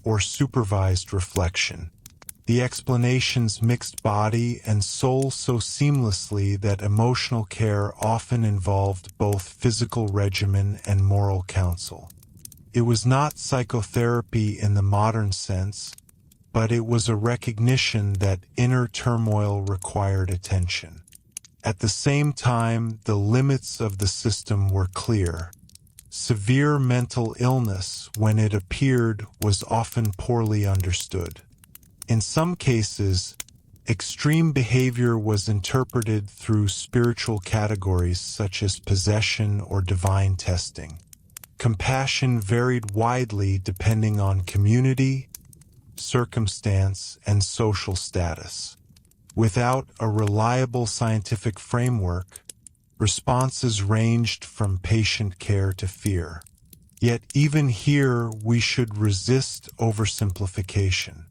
or supervised reflection. The explanations mixed body and soul so seamlessly that emotional care often involved both physical regimen and moral counsel. It was not psychotherapy in the modern sense, but it was a recognition that inner turmoil required attention. At the same time, the limits of the system were clear. Severe mental illness, when it appeared, was often poorly understood. In some cases, extreme behavior was interpreted through spiritual categories such as possession or divine testing. Compassion varied widely depending on community, circumstance, and social status. Without a reliable scientific framework, responses ranged from patient care to fear. Yet even here we should resist oversimplification.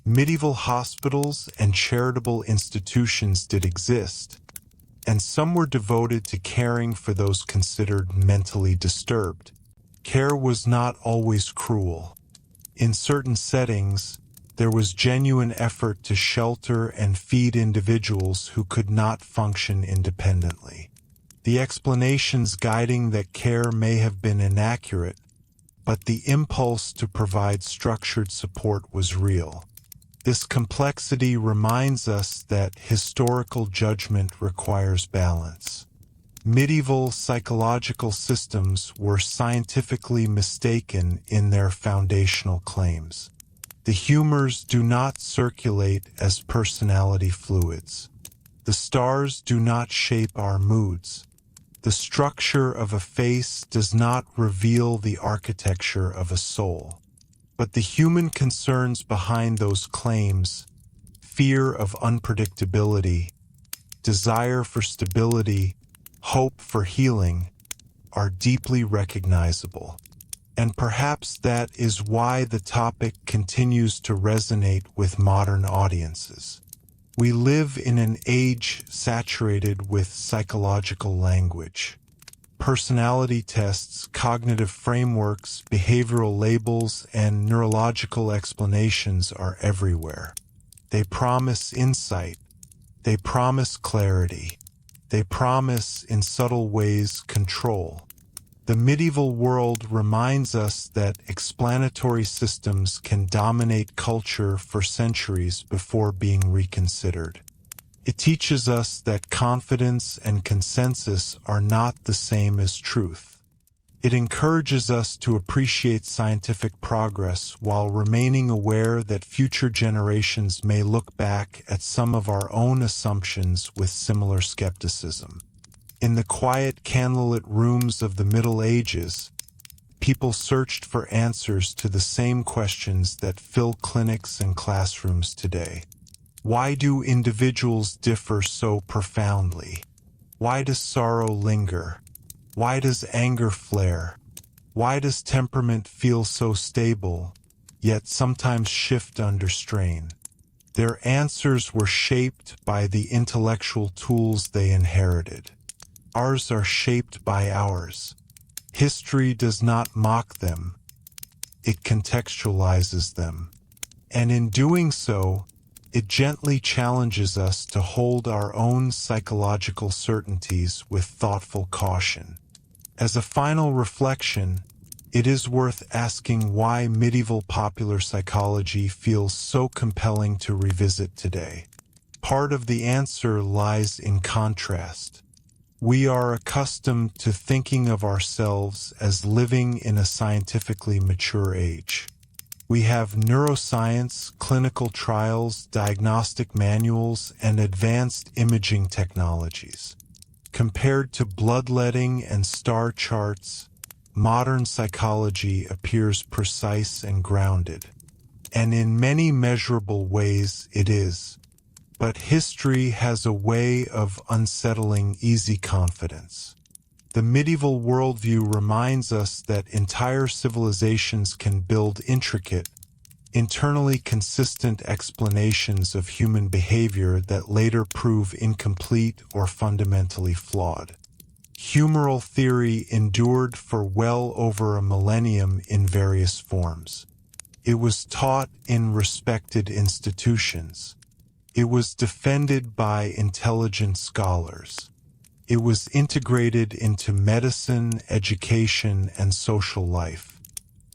Medieval hospitals and charitable institutions did exist, and some were devoted to caring for those considered mentally disturbed. Care was not always cruel. In certain settings, there was genuine effort to shelter and feed individuals who could not function independently. The explanations guiding that care may have been inaccurate, but the impulse to provide structured support was real. This complexity reminds us that historical judgment requires balance. Medieval psychological systems were scientifically mistaken in their foundational claims. The humors do not circulate as personality fluids. The stars do not shape our moods. The structure of a face does not reveal the architecture of a soul. But the human concerns behind those claims, fear of unpredictability, desire for stability, hope for healing, are deeply recognizable. And perhaps that is why the topic continues to resonate with modern audiences. We live in an age saturated with psychological language. Personality tests, cognitive frameworks, behavioral labels, and neurological explanations are everywhere. They promise insight. They promise clarity. They promise, in subtle ways, control. The medieval world reminds us that explanatory systems can dominate culture for centuries before being reconsidered. It teaches us that confidence and consensus are not the same as truth. It encourages us to appreciate scientific progress while remaining aware that future generations may look back at some of our own assumptions with similar skepticism. In the quiet candlelit rooms of the Middle Ages, people searched for answers to the same questions that fill clinics and classrooms today. Why do individuals differ so profoundly? Why does sorrow linger? Why does anger flare? Why does temperament feel so stable, yet sometimes shift under strain? Their answers were shaped by the intellectual tools they inherited. Ours are shaped by ours. History does not mock them. It contextualizes them. And in doing so, it gently challenges us to hold our own psychological certainties with thoughtful caution. As a final reflection, it is worth asking why medieval popular psychology feels so compelling to revisit today. Part of the answer lies in contrast. We are accustomed to thinking of ourselves as living in a scientifically mature age. We have neuroscience, clinical trials, diagnostic manuals, and advanced imaging technologies. Compared to bloodletting and star charts, modern psychology appears precise and grounded. And in many measurable ways it is. But history has a way of unsettling easy confidence. The medieval worldview reminds us that entire civilizations can build intricate, internally consistent explanations of human behavior that later prove incomplete or fundamentally flawed. Humoral theory endured for well over a millennium in various forms. It was taught in respected institutions. It was defended by intelligent scholars. It was integrated into medicine, education, and social life.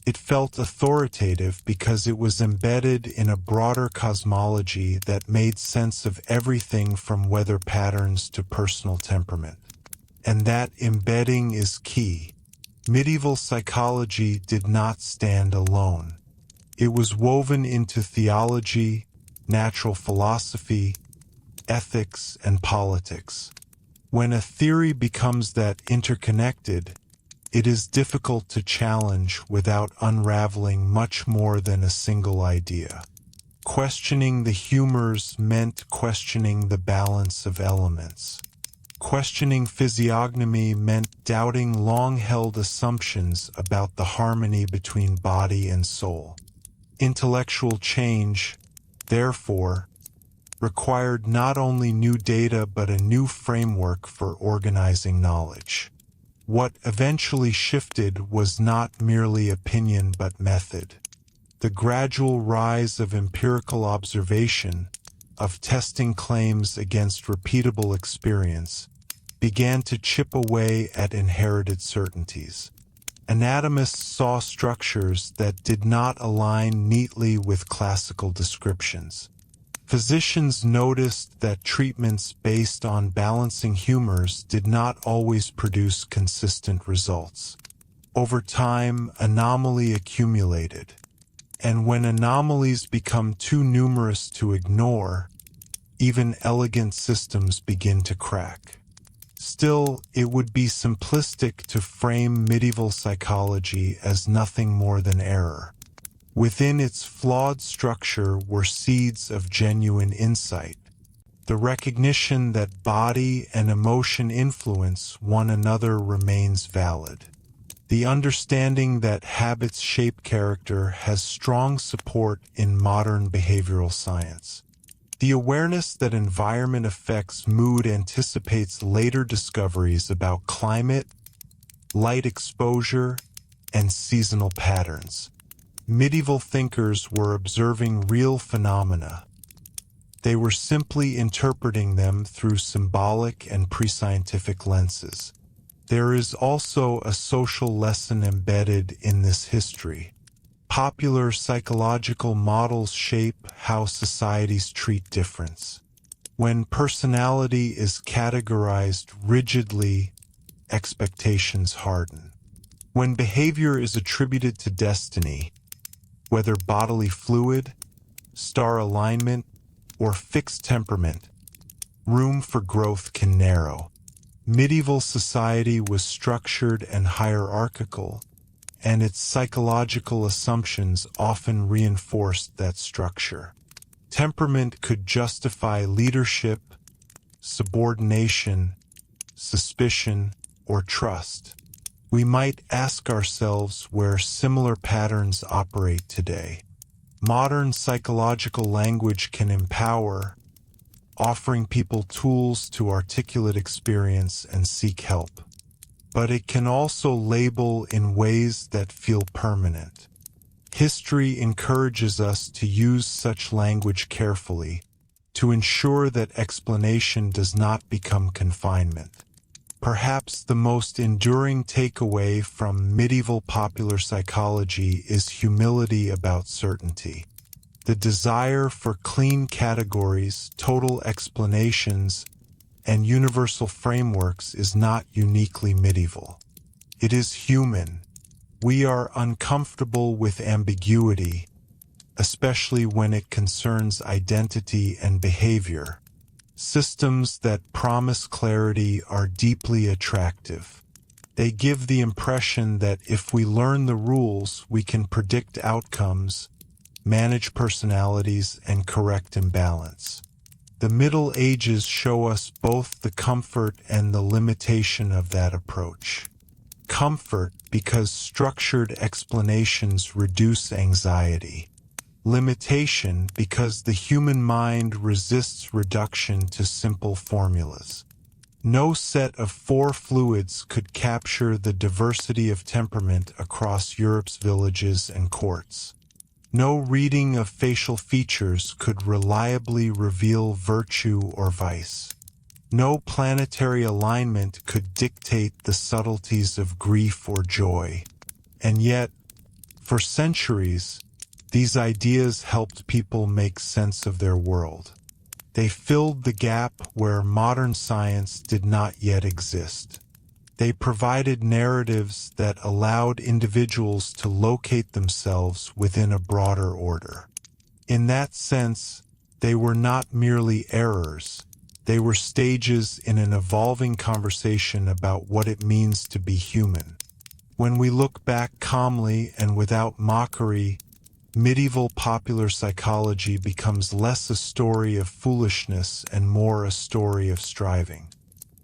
It felt authoritative because it was embedded in a broader cosmology that made sense of everything from weather patterns to personal temperament. And that embedding is key. Medieval psychology did not stand alone. It was woven into theology, natural philosophy, ethics, and politics. When a theory becomes that interconnected, it is difficult to challenge without unraveling much more than a single idea. Questioning the humors meant questioning the balance of elements. Questioning physiognomy meant doubting long-held assumptions about the harmony between body and soul. Intellectual change, therefore, required not only new data but a new framework for organizing knowledge. What eventually shifted was not merely opinion but method. The gradual rise of empirical observation, of testing claims against repeatable experience, began to chip away at inherited certainties. Anatomists saw structures that did not align neatly with classical descriptions. Physicians noticed that treatments based on balancing humors did not always produce consistent results. Over time, anomaly accumulated. And when anomalies become too numerous to ignore, even elegant systems begin to crack. Still, it would be simplistic to frame medieval psychology as nothing more than error. Within its flawed structure were seeds of genuine insight, the recognition that body and emotion influence one another remains valid. The understanding that habits shape character has strong support in modern behavioral science. The awareness that environment affects mood anticipates later discoveries about climate, light exposure, and seasonal patterns. Medieval thinkers were observing real phenomena. They were simply interpreting them through symbolic and pre-scientific lenses. There is also a social lesson embedded in this history. Popular psychological models shape how societies treat difference. When personality is categorized rigidly, expectations harden. When behavior is attributed to destiny, whether bodily fluid, star alignment, or fixed temperament, room for growth can narrow. Medieval society was structured and hierarchical, and its psychological assumptions often reinforced that structure. Temperament could justify leadership, subordination, suspicion, or trust. We might ask ourselves where similar patterns operate today. Modern psychological language can empower, offering people tools to articulate experience and seek help. But it can also label in ways that feel permanent. History encourages us to use such language carefully, to ensure that explanation does not become confinement. Perhaps the most enduring takeaway from medieval popular psychology is humility about certainty. The desire for clean categories, total explanations, and universal frameworks is not uniquely medieval. It is human. We are uncomfortable with ambiguity, especially when it concerns identity and behavior. Systems that promise clarity are deeply attractive. They give the impression that if we learn the rules, we can predict outcomes, manage personalities, and correct imbalance. The Middle Ages show us both the comfort and the limitation of that approach. Comfort because structured explanations reduce anxiety. Limitation because the human mind resists reduction to simple formulas. No set of 4 fluids could capture the diversity of temperament across Europe's villages and courts. No reading of facial features could reliably reveal virtue or vice. No planetary alignment could dictate the subtleties of grief or joy. And yet, for centuries, these ideas helped people make sense of their world. They filled the gap where modern science did not yet exist. They provided narratives that allowed individuals to locate themselves within a broader order. In that sense, they were not merely errors. They were stages in an evolving conversation about what it means to be human. When we look back calmly and without mockery, medieval popular psychology becomes less a story of foolishness and more a story of striving.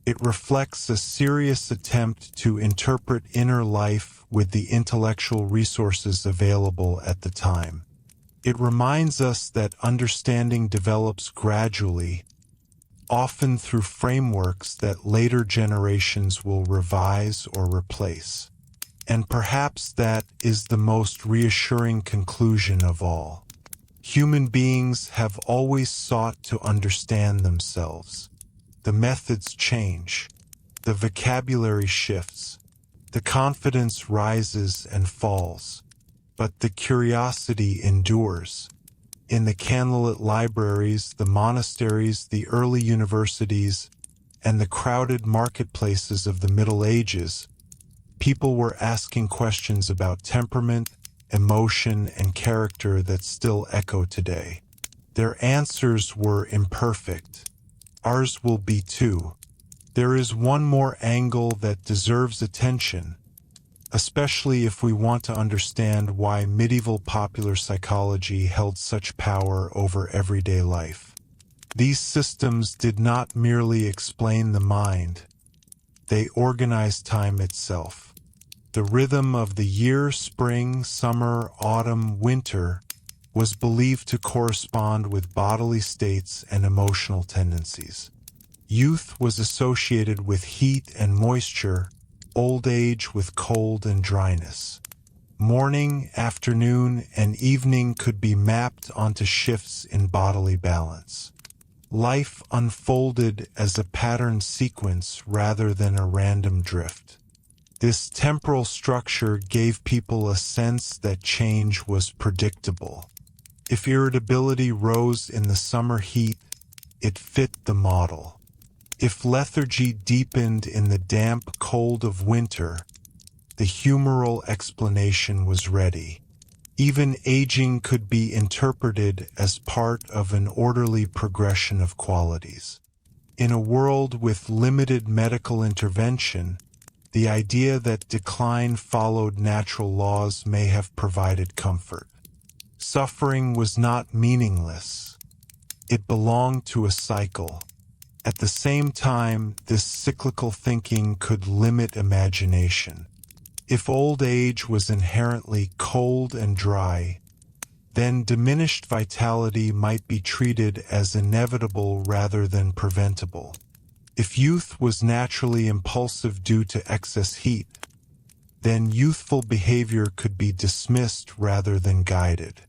It reflects a serious attempt to interpret inner life with the intellectual resources available at the time. It reminds us that understanding develops gradually, often through frameworks that later generations will revise or replace. And perhaps that is the most reassuring conclusion of all. Human beings have always sought to understand themselves. The methods change, the vocabulary shifts, the confidence rises and falls, but the curiosity endures. In the candlelit libraries, the monasteries, the early universities, and the crowded marketplaces of the Middle Ages, people were asking questions about temperament, emotion, and character that still echo today. Their answers were imperfect. Ours will be too. There is one more angle that deserves attention, especially if we want to understand why medieval popular psychology held such power over everyday life. These systems did not merely explain the mind, they organized time itself. The rhythm of the year, spring, summer, autumn, winter, was believed to correspond with bodily states and emotional tendencies. Youth was associated with heat and moisture, old age with cold and dryness. Morning, afternoon, and evening could be mapped onto shifts in bodily balance. Life unfolded as a patterned sequence rather than a random drift. This temporal structure gave people a sense that change was predictable. If irritability rose in the summer heat, it fit the model. If lethargy deepened in the damp cold of winter, the humoral explanation was ready. Even aging could be interpreted as part of an orderly progression of qualities. In a world with limited medical intervention, the idea that decline followed natural laws may have provided comfort. Suffering was not meaningless. It belonged to a cycle. At the same time, this cyclical thinking could limit imagination. If old age was inherently cold and dry, then diminished vitality might be treated as inevitable rather than preventable. If youth was naturally impulsive due to excess heat, then youthful behavior could be dismissed rather than guided.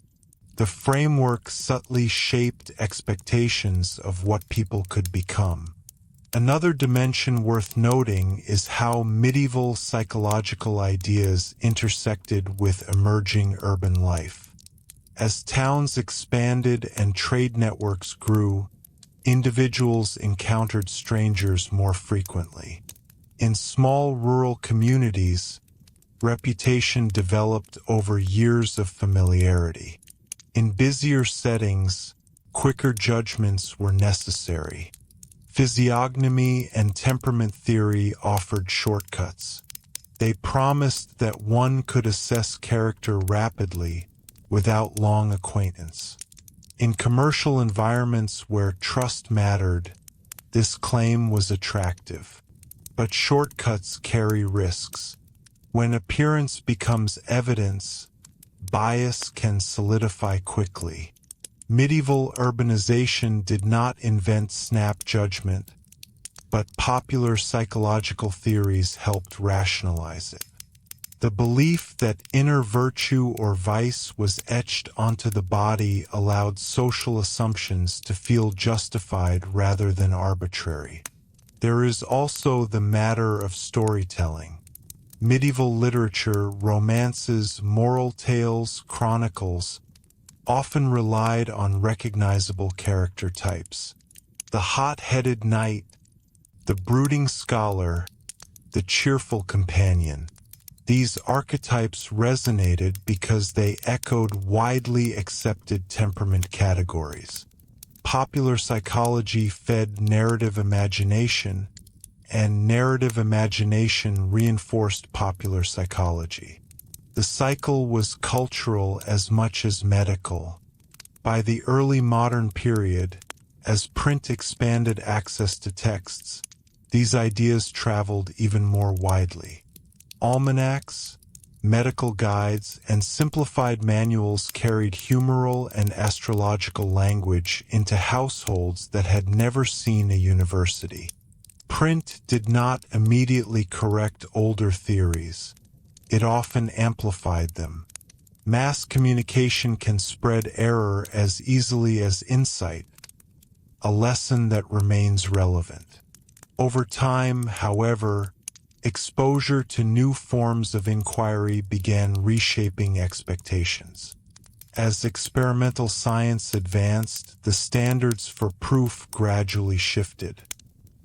The framework subtly shaped expectations of what people could become. Another dimension worth noting is how medieval psychological ideas intersected with emerging urban life. As towns expanded and trade networks grew, individuals encountered strangers more frequently. In small rural communities, reputation developed over years of familiarity. In busier settings, quicker judgments were necessary. Physiognomy and temperament theory offered shortcuts. They promised that one could assess character rapidly without long acquaintance. In commercial environments where trust mattered, this claim was attractive. But shortcuts carry risks. When appearance becomes evidence, bias can solidify quickly. Medieval urbanization did not invent snap judgment, but popular psychological theories helped rationalize it. The belief that inner virtue or vice was etched onto the body allowed social assumptions to feel justified rather than arbitrary. There is also the matter of storytelling. Medieval literature, romances, moral tales, chronicles, often relied on recognizable character types. The hot-headed knight, the brooding scholar, the cheerful companion. These archetypes resonated because they echoed widely accepted temperament categories. Popular psychology fed narrative imagination, and narrative imagination reinforced popular psychology. The cycle was cultural as much as medical. By the early modern period, as print expanded access to texts, these ideas traveled even more widely. Almanacs, medical guides, and simplified manuals carried humoral and astrological language into households that had never seen a university. Print did not immediately correct older theories. It often amplified them. Mass communication can spread error as easily as insight, a lesson that remains relevant. Over time, however, exposure to new forms of inquiry began reshaping expectations. As experimental science advanced, the standards for proof gradually shifted.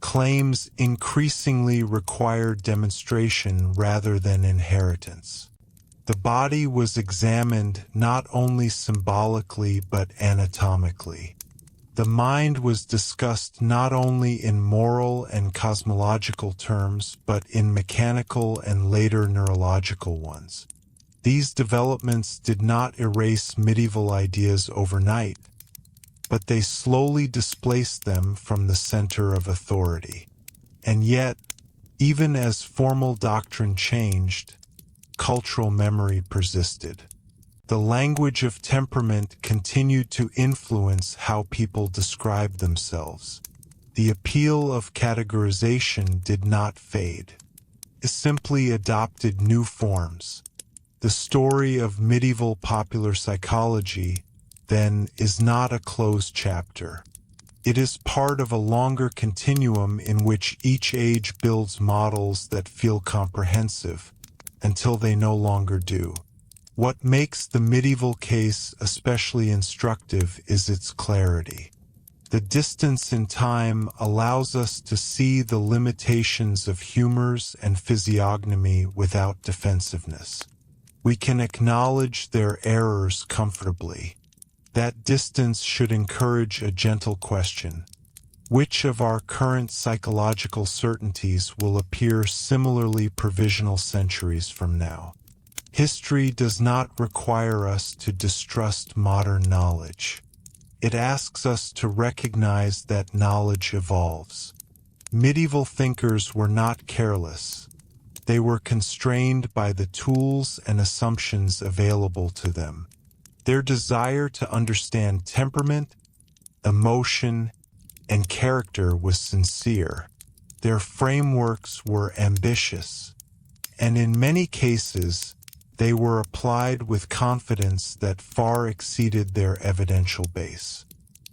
Claims increasingly required demonstration rather than inheritance. The body was examined not only symbolically but anatomically. The mind was discussed not only in moral and cosmological terms but in mechanical and later neurological ones. These developments did not erase medieval ideas overnight, but they slowly displaced them from the center of authority. And yet, even as formal doctrine changed, cultural memory persisted. The language of temperament continued to influence how people described themselves. The appeal of categorization did not fade. It simply adopted new forms. The story of medieval popular psychology, then, is not a closed chapter. It is part of a longer continuum in which each age builds models that feel comprehensive, until they no longer do. What makes the medieval case especially instructive is its clarity. The distance in time allows us to see the limitations of humors and physiognomy without defensiveness. We can acknowledge their errors comfortably. That distance should encourage a gentle question. Which of our current psychological certainties will appear similarly provisional centuries from now? History does not require us to distrust modern knowledge. It asks us to recognize that knowledge evolves. Medieval thinkers were not careless. They were constrained by the tools and assumptions available to them. Their desire to understand temperament, emotion, and character was sincere. Their frameworks were ambitious, and in many cases, they were applied with confidence that far exceeded their evidential base.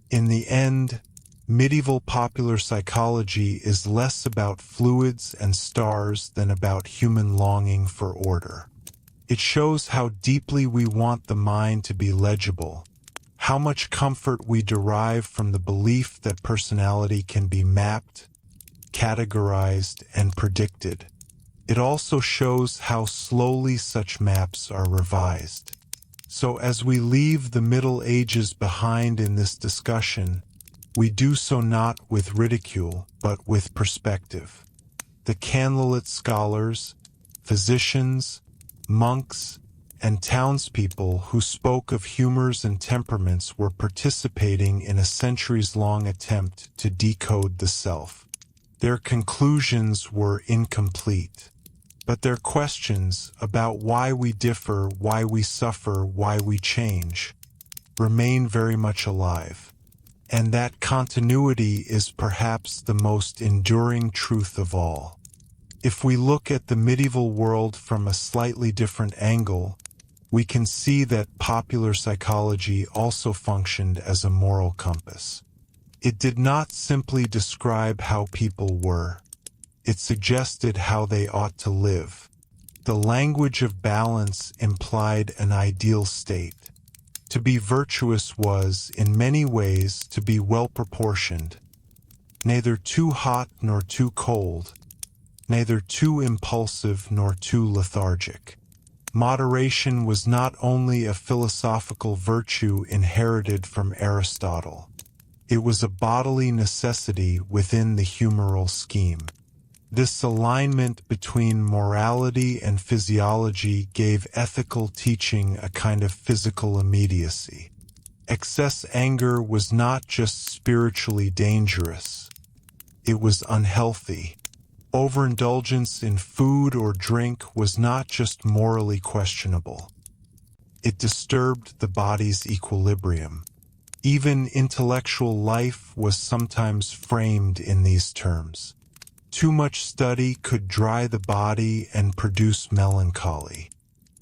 In the end, medieval popular psychology is less about fluids and stars than about human longing for order. It shows how deeply we want the mind to be legible, how much comfort we derive from the belief that personality can be mapped, categorized, and predicted. It also shows how slowly such maps are revised. So as we leave the Middle Ages behind in this discussion, we do so not with ridicule, but with perspective. The candlelit scholars, physicians, monks, and townspeople who spoke of humors and temperaments were participating in a centuries-long attempt to decode the self. Their conclusions were incomplete, but their questions about why we differ, why we suffer, why we change, remain very much alive. And that continuity is perhaps the most enduring truth of all. If we look at the medieval world from a slightly different angle, we can see that popular psychology also functioned as a moral compass. It did not simply describe how people were. It suggested how they ought to live. The language of balance implied an ideal state. To be virtuous was, in many ways, to be well-proportioned, neither too hot nor too cold, neither too impulsive nor too lethargic. Moderation was not only a philosophical virtue inherited from Aristotle. It was a bodily necessity within the humoral scheme. This alignment between morality and physiology gave ethical teaching a kind of physical immediacy. Excess anger was not just spiritually dangerous. It was unhealthy. Overindulgence in food or drink was not just morally questionable. It disturbed the body's equilibrium. Even intellectual life was sometimes framed in these terms. Too much study could dry the body and produce melancholy.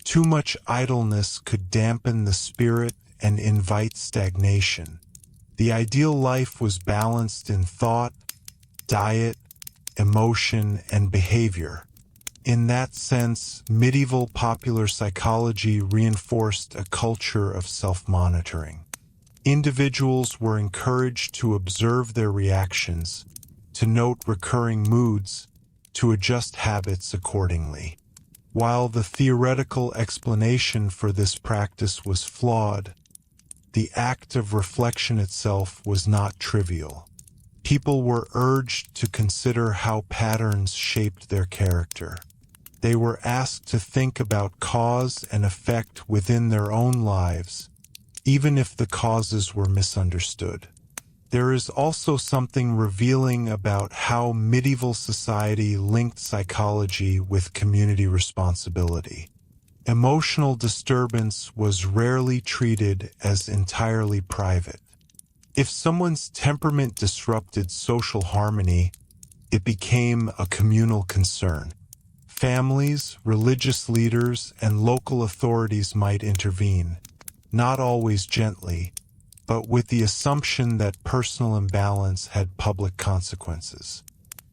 Too much idleness could dampen the spirit and invite stagnation. The ideal life was balanced in thought, diet, emotion, and behavior. In that sense, medieval popular psychology reinforced a culture of self-monitoring. Individuals were encouraged to observe their reactions, to note recurring moods, to adjust habits accordingly. While the theoretical explanation for this practice was flawed, the act of reflection itself was not trivial. People were urged to consider how patterns shaped their character. They were asked to think about cause and effect within their own lives, even if the causes were misunderstood. There is also something revealing about how medieval society linked psychology with community responsibility. Emotional disturbance was rarely treated as entirely private. If someone's temperament disrupted social harmony, it became a communal concern. Families, religious leaders, and local authorities might intervene, not always gently, but with the assumption that personal imbalance had public consequences.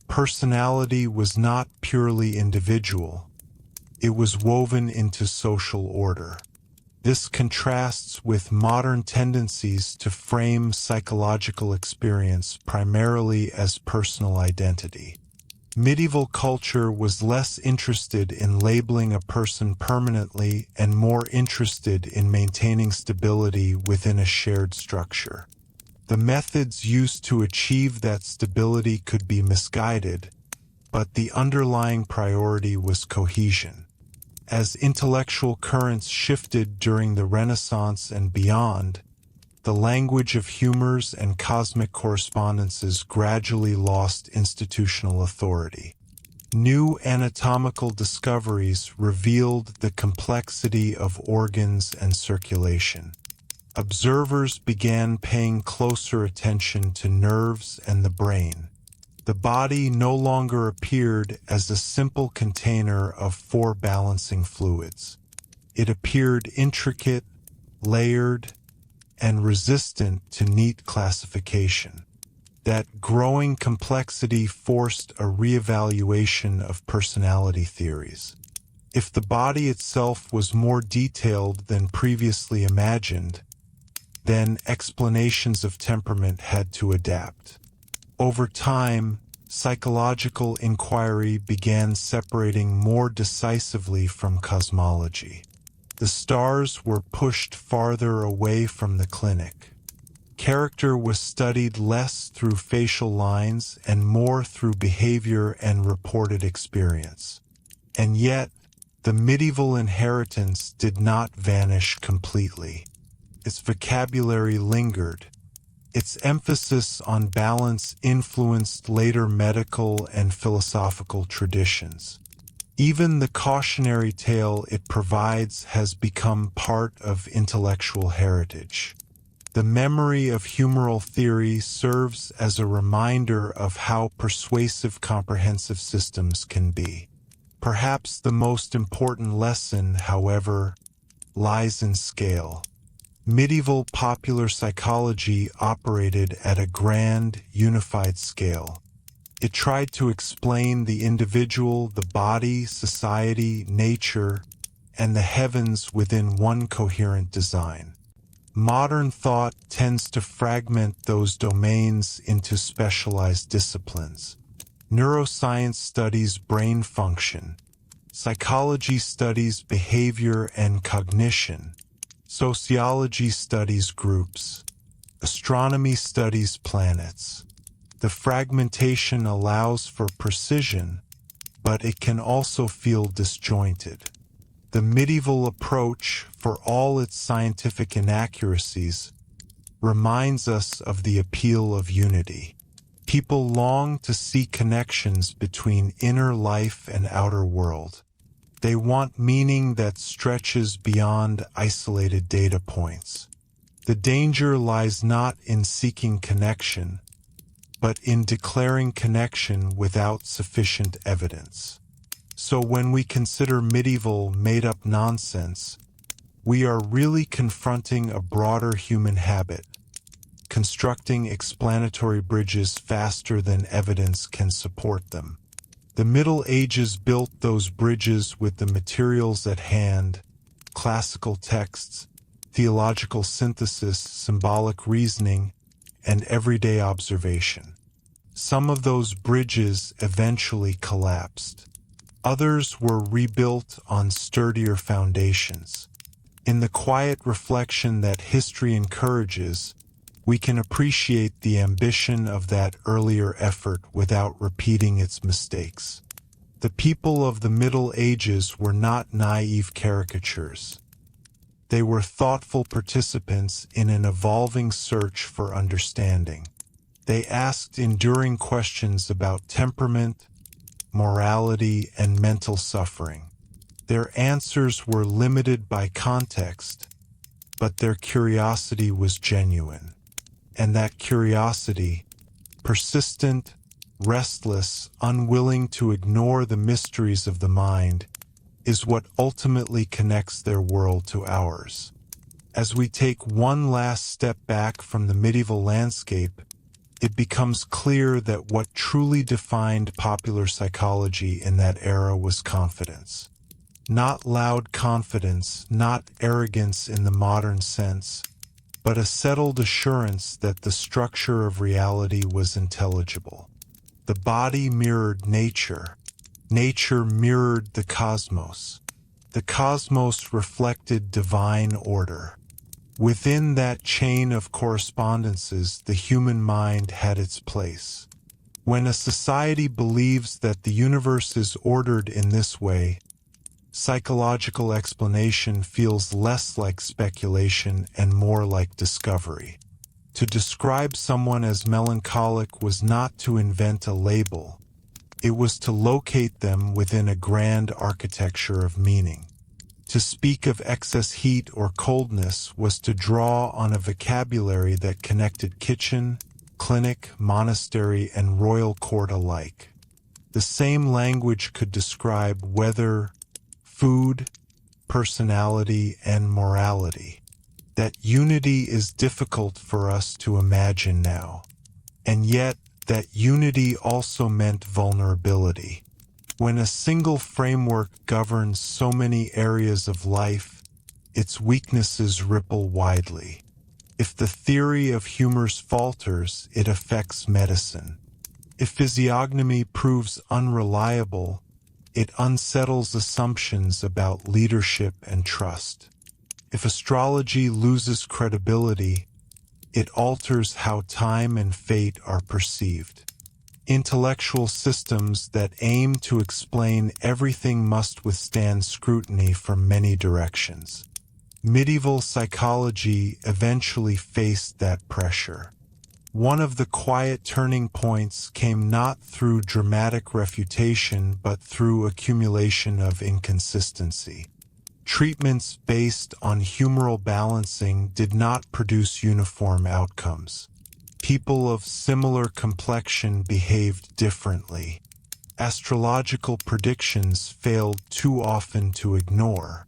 Personality was not purely individual. It was woven into social order. This contrasts with modern tendencies to frame psychological experience primarily as personal identity. Medieval culture was less interested in labeling a person permanently and more interested in maintaining stability within a shared structure. The methods used to achieve that stability could be misguided, but the underlying priority was cohesion. As intellectual currents shifted during the Renaissance and beyond, the language of humors and cosmic correspondences gradually lost institutional authority. New anatomical discoveries revealed the complexity of organs and circulation. Observers began paying closer attention to nerves and the brain. The body no longer appeared as a simple container of four balancing fluids. It appeared intricate, layered, and resistant to neat classification. That growing complexity forced a reevaluation of personality theories. If the body itself was more detailed than previously imagined, then explanations of temperament had to adapt. Over time, psychological inquiry began separating more decisively from cosmology. The stars were pushed farther away from the clinic. Character was studied less through facial lines and more through behavior and reported experience. And yet, the medieval inheritance did not vanish completely. Its vocabulary lingered. Its emphasis on balance influenced later medical and philosophical traditions. Even the cautionary tale it provides has become part of intellectual heritage. The memory of humoral theory serves as a reminder of how persuasive comprehensive systems can be. Perhaps the most important lesson, however, lies in scale. Medieval popular psychology operated at a grand, unified scale. It tried to explain the individual, the body, society, nature, and the heavens within one coherent design. Modern thought tends to fragment those domains into specialized disciplines. Neuroscience studies brain function. Psychology studies behavior and cognition. Sociology studies groups. Astronomy studies planets. The fragmentation allows for precision, but it can also feel disjointed. The medieval approach, for all its scientific inaccuracies, reminds us of the appeal of unity. People long to see connections between inner life and outer world. They want meaning that stretches beyond isolated data points. The danger lies not in seeking connection, but in declaring connection without sufficient evidence. So when we consider medieval made-up nonsense, we are really confronting a broader human habit, constructing explanatory bridges faster than evidence can support them. The Middle Ages built those bridges with the materials at hand: classical texts, theological synthesis, symbolic reasoning, and everyday observation. Some of those bridges eventually collapsed. Others were rebuilt on sturdier foundations. In the quiet reflection that history encourages, we can appreciate the ambition of that earlier effort without repeating its mistakes. The people of the Middle Ages were not naive caricatures. They were thoughtful participants in an evolving search for understanding. They asked enduring questions about temperament, morality, and mental suffering. Their answers were limited by context, but their curiosity was genuine. And that curiosity, persistent, restless, unwilling to ignore the mysteries of the mind, is what ultimately connects their world to ours. As we take one last step back from the medieval landscape, it becomes clear that what truly defined popular psychology in that era was confidence. Not loud confidence, not arrogance in the modern sense, but a settled assurance that the structure of reality was intelligible. The body mirrored nature. Nature mirrored the cosmos. The cosmos reflected divine order. Within that chain of correspondences, the human mind had its place. When a society believes that the universe is ordered in this way, psychological explanation feels less like speculation and more like discovery. To describe someone as melancholic was not to invent a label. It was to locate them within a grand architecture of meaning. To speak of excess heat or coldness was to draw on a vocabulary that connected kitchen, clinic, monastery, and royal court alike. The same language could describe weather, food, personality, and morality. That unity is difficult for us to imagine now. And yet, that unity also meant vulnerability. When a single framework governs so many areas of life, its weaknesses ripple widely. If the theory of humors falters, it affects medicine. If physiognomy proves unreliable, it unsettles assumptions about leadership and trust. If astrology loses credibility, it alters how time and fate are perceived. Intellectual systems that aim to explain everything must withstand scrutiny from many directions. Medieval psychology eventually faced that pressure. One of the quiet turning points came not through dramatic refutation but through accumulation of inconsistency. Treatments based on humoral balancing did not produce uniform outcomes. People of similar complexion behaved differently. Astrological predictions failed too often to ignore.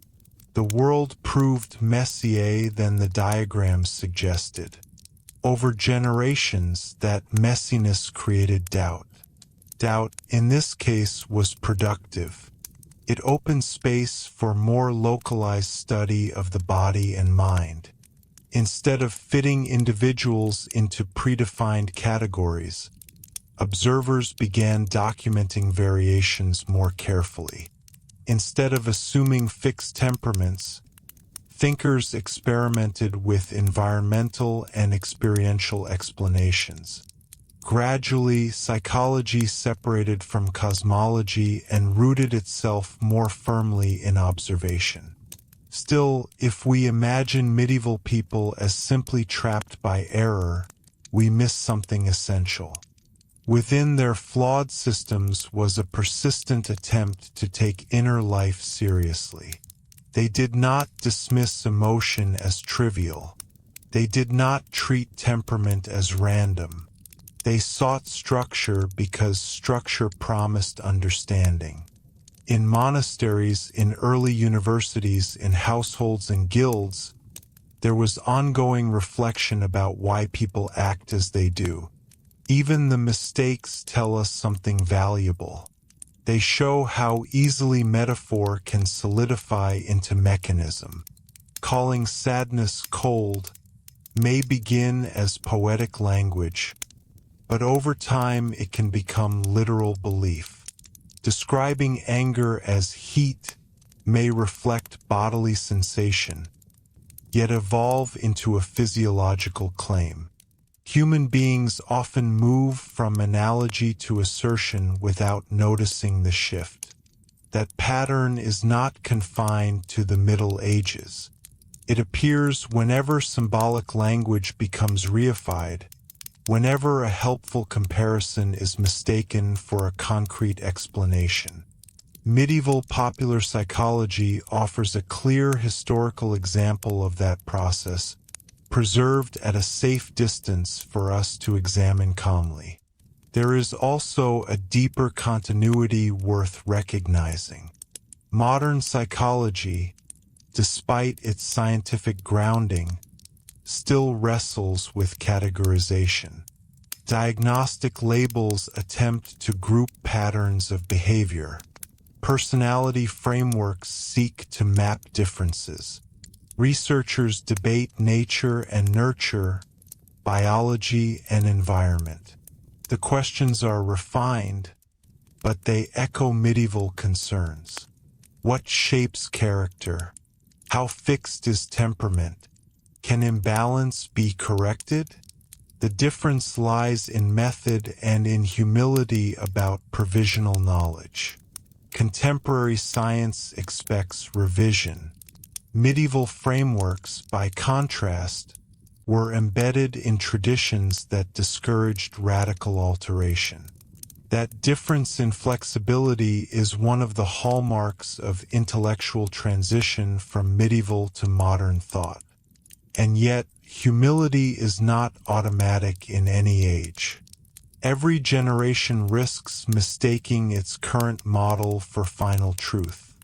The world proved messier than the diagrams suggested. Over generations, that messiness created doubt. Doubt, in this case, was productive. It opened space for more localized study of the body and mind. Instead of fitting individuals into predefined categories, observers began documenting variations more carefully. Instead of assuming fixed temperaments, thinkers experimented with environmental and experiential explanations. Gradually, psychology separated from cosmology and rooted itself more firmly in observation. Still, if we imagine medieval people as simply trapped by error, we miss something essential. Within their flawed systems was a persistent attempt to take inner life seriously. They did not dismiss emotion as trivial. They did not treat temperament as random. They sought structure because structure promised understanding. In monasteries, in early universities, in households and guilds, there was ongoing reflection about why people act as they do. Even the mistakes tell us something valuable. They show how easily metaphor can solidify into mechanism. Calling sadness cold may begin as poetic language, but over time it can become literal belief. Describing anger as heat may reflect bodily sensation, yet evolve into a physiological claim. Human beings often move from analogy to assertion without noticing the shift. That pattern is not confined to the Middle Ages. It appears whenever symbolic language becomes reified, whenever a helpful comparison is mistaken for a concrete explanation. Medieval popular psychology offers a clear historical example of that process, preserved at a safe distance for us to examine calmly. There is also a deeper continuity worth recognizing. Modern psychology, despite its scientific grounding, still wrestles with categorization. Diagnostic labels attempt to group patterns of behavior. Personality frameworks seek to map differences. Researchers debate nature and nurture, biology and environment. The questions are refined, but they echo medieval concerns. What shapes character? How fixed is temperament? Can imbalance be corrected? The difference lies in method and in humility about provisional knowledge. Contemporary science expects revision. Medieval frameworks, by contrast, were embedded in traditions that discouraged radical alteration. That difference in flexibility is one of the hallmarks of intellectual transition from medieval to modern thought. And yet, humility is not automatic in any age. Every generation risks mistaking its current model for final truth.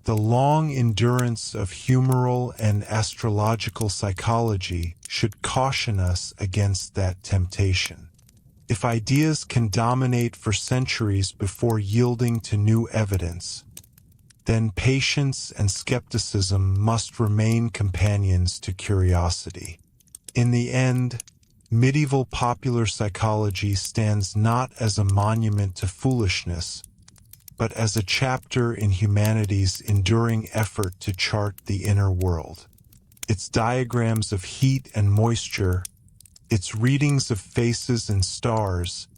The long endurance of humoral and astrological psychology should caution us against that temptation. If ideas can dominate for centuries before yielding to new evidence, then patience and skepticism must remain companions to curiosity. In the end, medieval popular psychology stands not as a monument to foolishness, but as a chapter in humanity's enduring effort to chart the inner world. Its diagrams of heat and moisture, its readings of faces and stars,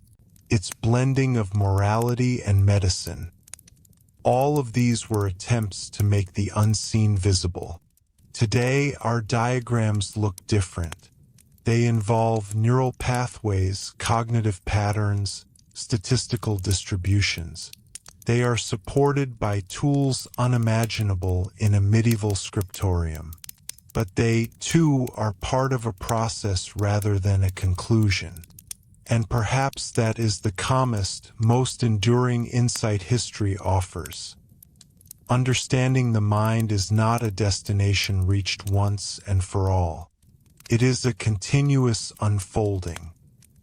its blending of morality and medicine, all of these were attempts to make the unseen visible. Today, our diagrams look different. They involve neural pathways, cognitive patterns, statistical distributions. They are supported by tools unimaginable in a medieval scriptorium. But they, too, are part of a process rather than a conclusion. And perhaps that is the calmest, most enduring insight history offers. Understanding the mind is not a destination reached once and for all. It is a continuous unfolding.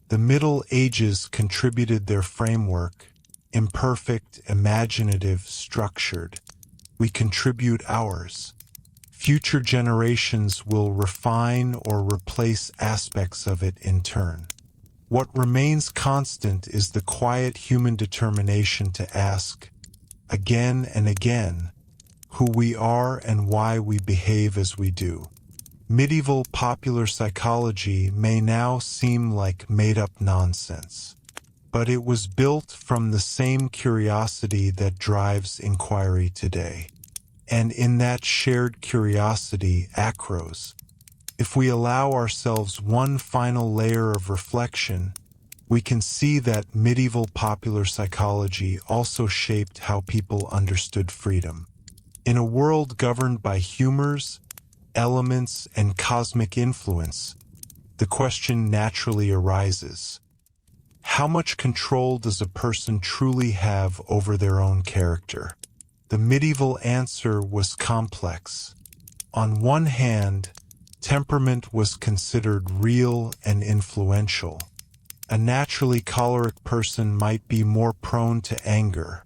The Middle Ages contributed their framework, imperfect, imaginative, structured. We contribute ours. Future generations will refine or replace aspects of it in turn. What remains constant is the quiet human determination to ask, again and again, who we are and why we behave as we do. Medieval popular psychology may now seem like made-up nonsense, but it was built from the same curiosity that drives inquiry today. And in that shared curiosity, acros, if we allow ourselves one final layer of reflection, we can see that medieval popular psychology also shaped how people understood freedom. In a world governed by humors, elements, and cosmic influence, the question naturally arises: how much control does a person truly have over their own character? The medieval answer was complex. On one hand, temperament was considered real and influential. A naturally choleric person might be more prone to anger,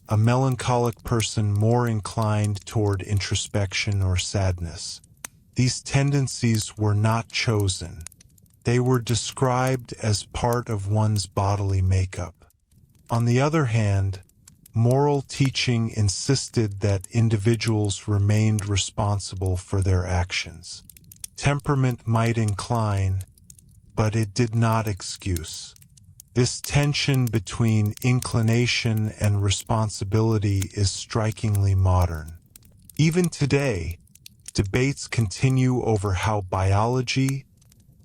a melancholic person more inclined toward introspection or sadness. These tendencies were not chosen. They were described as part of one's bodily makeup. On the other hand, moral teaching insisted that individuals remained responsible for their actions. Temperament might incline, but it did not excuse. This tension between inclination and responsibility is strikingly modern. Even today, debates continue over how biology,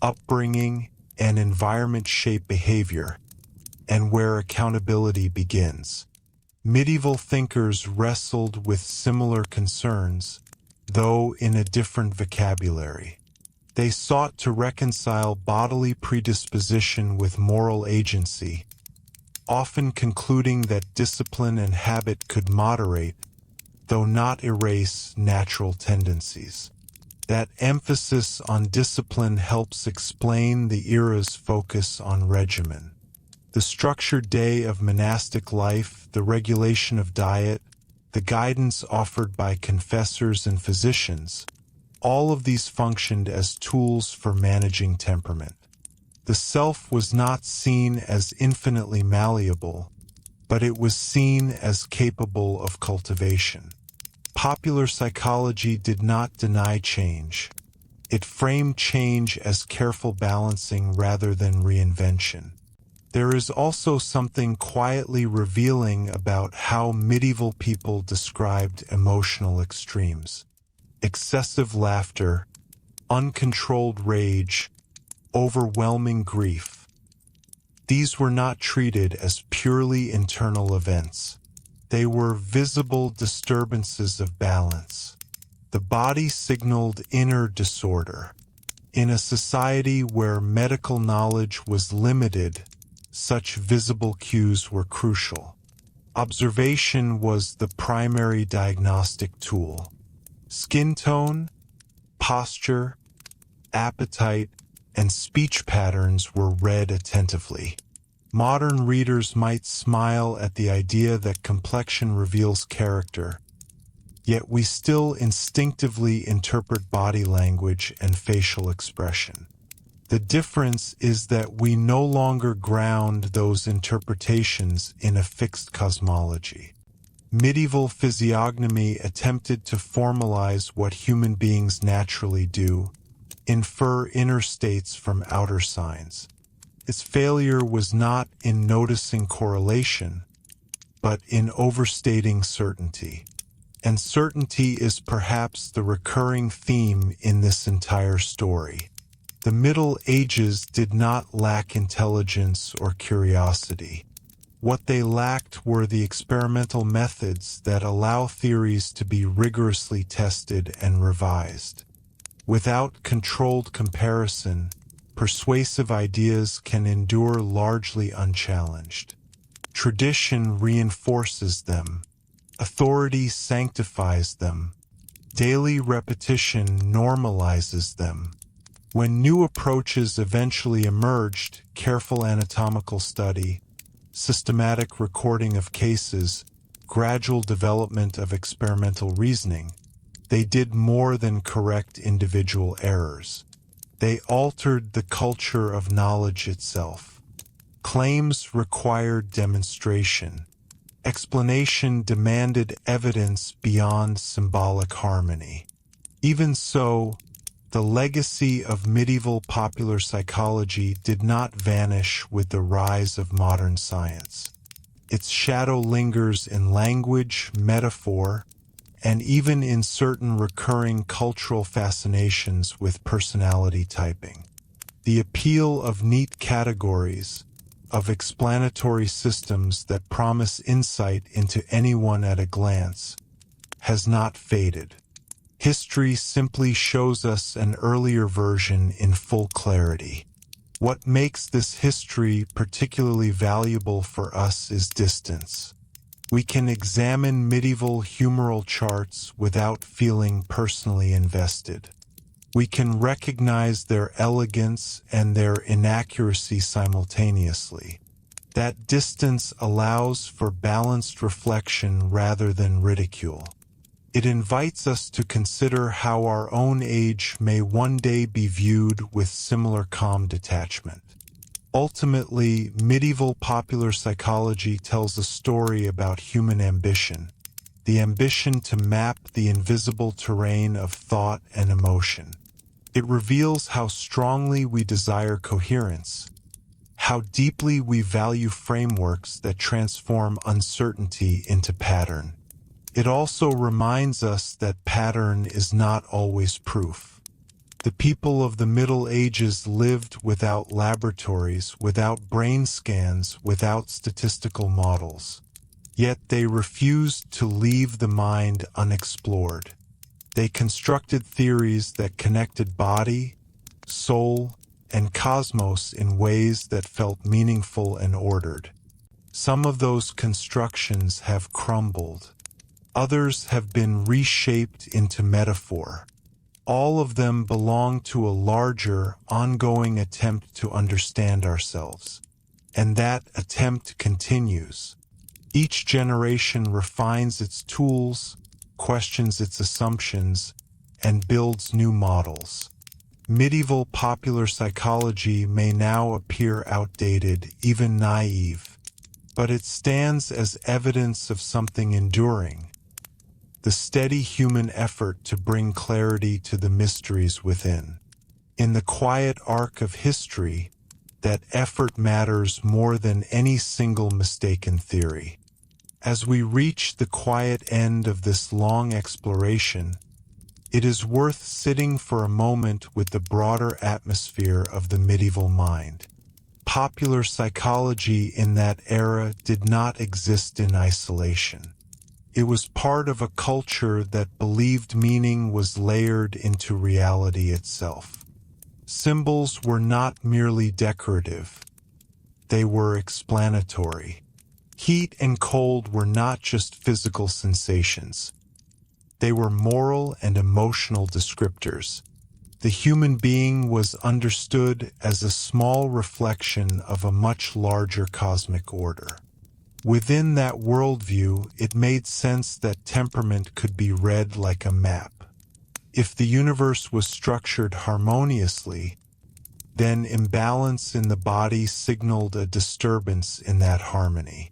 upbringing, and environment shape behavior, and where accountability begins. Medieval thinkers wrestled with similar concerns, though in a different vocabulary. They sought to reconcile bodily predisposition with moral agency, often concluding that discipline and habit could moderate, though not erase, natural tendencies. That emphasis on discipline helps explain the era's focus on regimen. The structured day of monastic life, the regulation of diet, the guidance offered by confessors and physicians, all of these functioned as tools for managing temperament. The self was not seen as infinitely malleable, but it was seen as capable of cultivation. Popular psychology did not deny change. It framed change as careful balancing rather than reinvention. There is also something quietly revealing about how medieval people described emotional extremes. Excessive laughter, uncontrolled rage, overwhelming grief. These were not treated as purely internal events. They were visible disturbances of balance. The body signaled inner disorder. In a society where medical knowledge was limited, such visible cues were crucial. Observation was the primary diagnostic tool. Skin tone, posture, appetite, and speech patterns were read attentively. Modern readers might smile at the idea that complexion reveals character, yet we still instinctively interpret body language and facial expression. The difference is that we no longer ground those interpretations in a fixed cosmology. Medieval physiognomy attempted to formalize what human beings naturally do, infer inner states from outer signs. Its failure was not in noticing correlation, but in overstating certainty. And certainty is perhaps the recurring theme in this entire story. The Middle Ages did not lack intelligence or curiosity. What they lacked were the experimental methods that allow theories to be rigorously tested and revised. Without controlled comparison, persuasive ideas can endure largely unchallenged. Tradition reinforces them. Authority sanctifies them. Daily repetition normalizes them. When new approaches eventually emerged, careful anatomical study, systematic recording of cases, gradual development of experimental reasoning, they did more than correct individual errors. They altered the culture of knowledge itself. Claims required demonstration. Explanation demanded evidence beyond symbolic harmony. Even so, the legacy of medieval popular psychology did not vanish with the rise of modern science. Its shadow lingers in language, metaphor, and even in certain recurring cultural fascinations with personality typing. The appeal of neat categories, of explanatory systems that promise insight into anyone at a glance, has not faded. History simply shows us an earlier version in full clarity. What makes this history particularly valuable for us is distance. We can examine medieval humoral charts without feeling personally invested. We can recognize their elegance and their inaccuracy simultaneously. That distance allows for balanced reflection rather than ridicule. It invites us to consider how our own age may one day be viewed with similar calm detachment. Ultimately, medieval popular psychology tells a story about human ambition, the ambition to map the invisible terrain of thought and emotion. It reveals how strongly we desire coherence, how deeply we value frameworks that transform uncertainty into pattern. It also reminds us that pattern is not always proof. The people of the Middle Ages lived without laboratories, without brain scans, without statistical models. Yet they refused to leave the mind unexplored. They constructed theories that connected body, soul, and cosmos in ways that felt meaningful and ordered. Some of those constructions have crumbled. Others have been reshaped into metaphor. All of them belong to a larger, ongoing attempt to understand ourselves. And that attempt continues. Each generation refines its tools, questions its assumptions, and builds new models. Medieval popular psychology may now appear outdated, even naive, but it stands as evidence of something enduring, the steady human effort to bring clarity to the mysteries within. In the quiet arc of history, that effort matters more than any single mistaken theory. As we reach the quiet end of this long exploration, it is worth sitting for a moment with the broader atmosphere of the medieval mind. Popular psychology in that era did not exist in isolation. It was part of a culture that believed meaning was layered into reality itself. Symbols were not merely decorative. They were explanatory. Heat and cold were not just physical sensations. They were moral and emotional descriptors. The human being was understood as a small reflection of a much larger cosmic order. Within that worldview, it made sense that temperament could be read like a map. If the universe was structured harmoniously, then imbalance in the body signaled a disturbance in that harmony.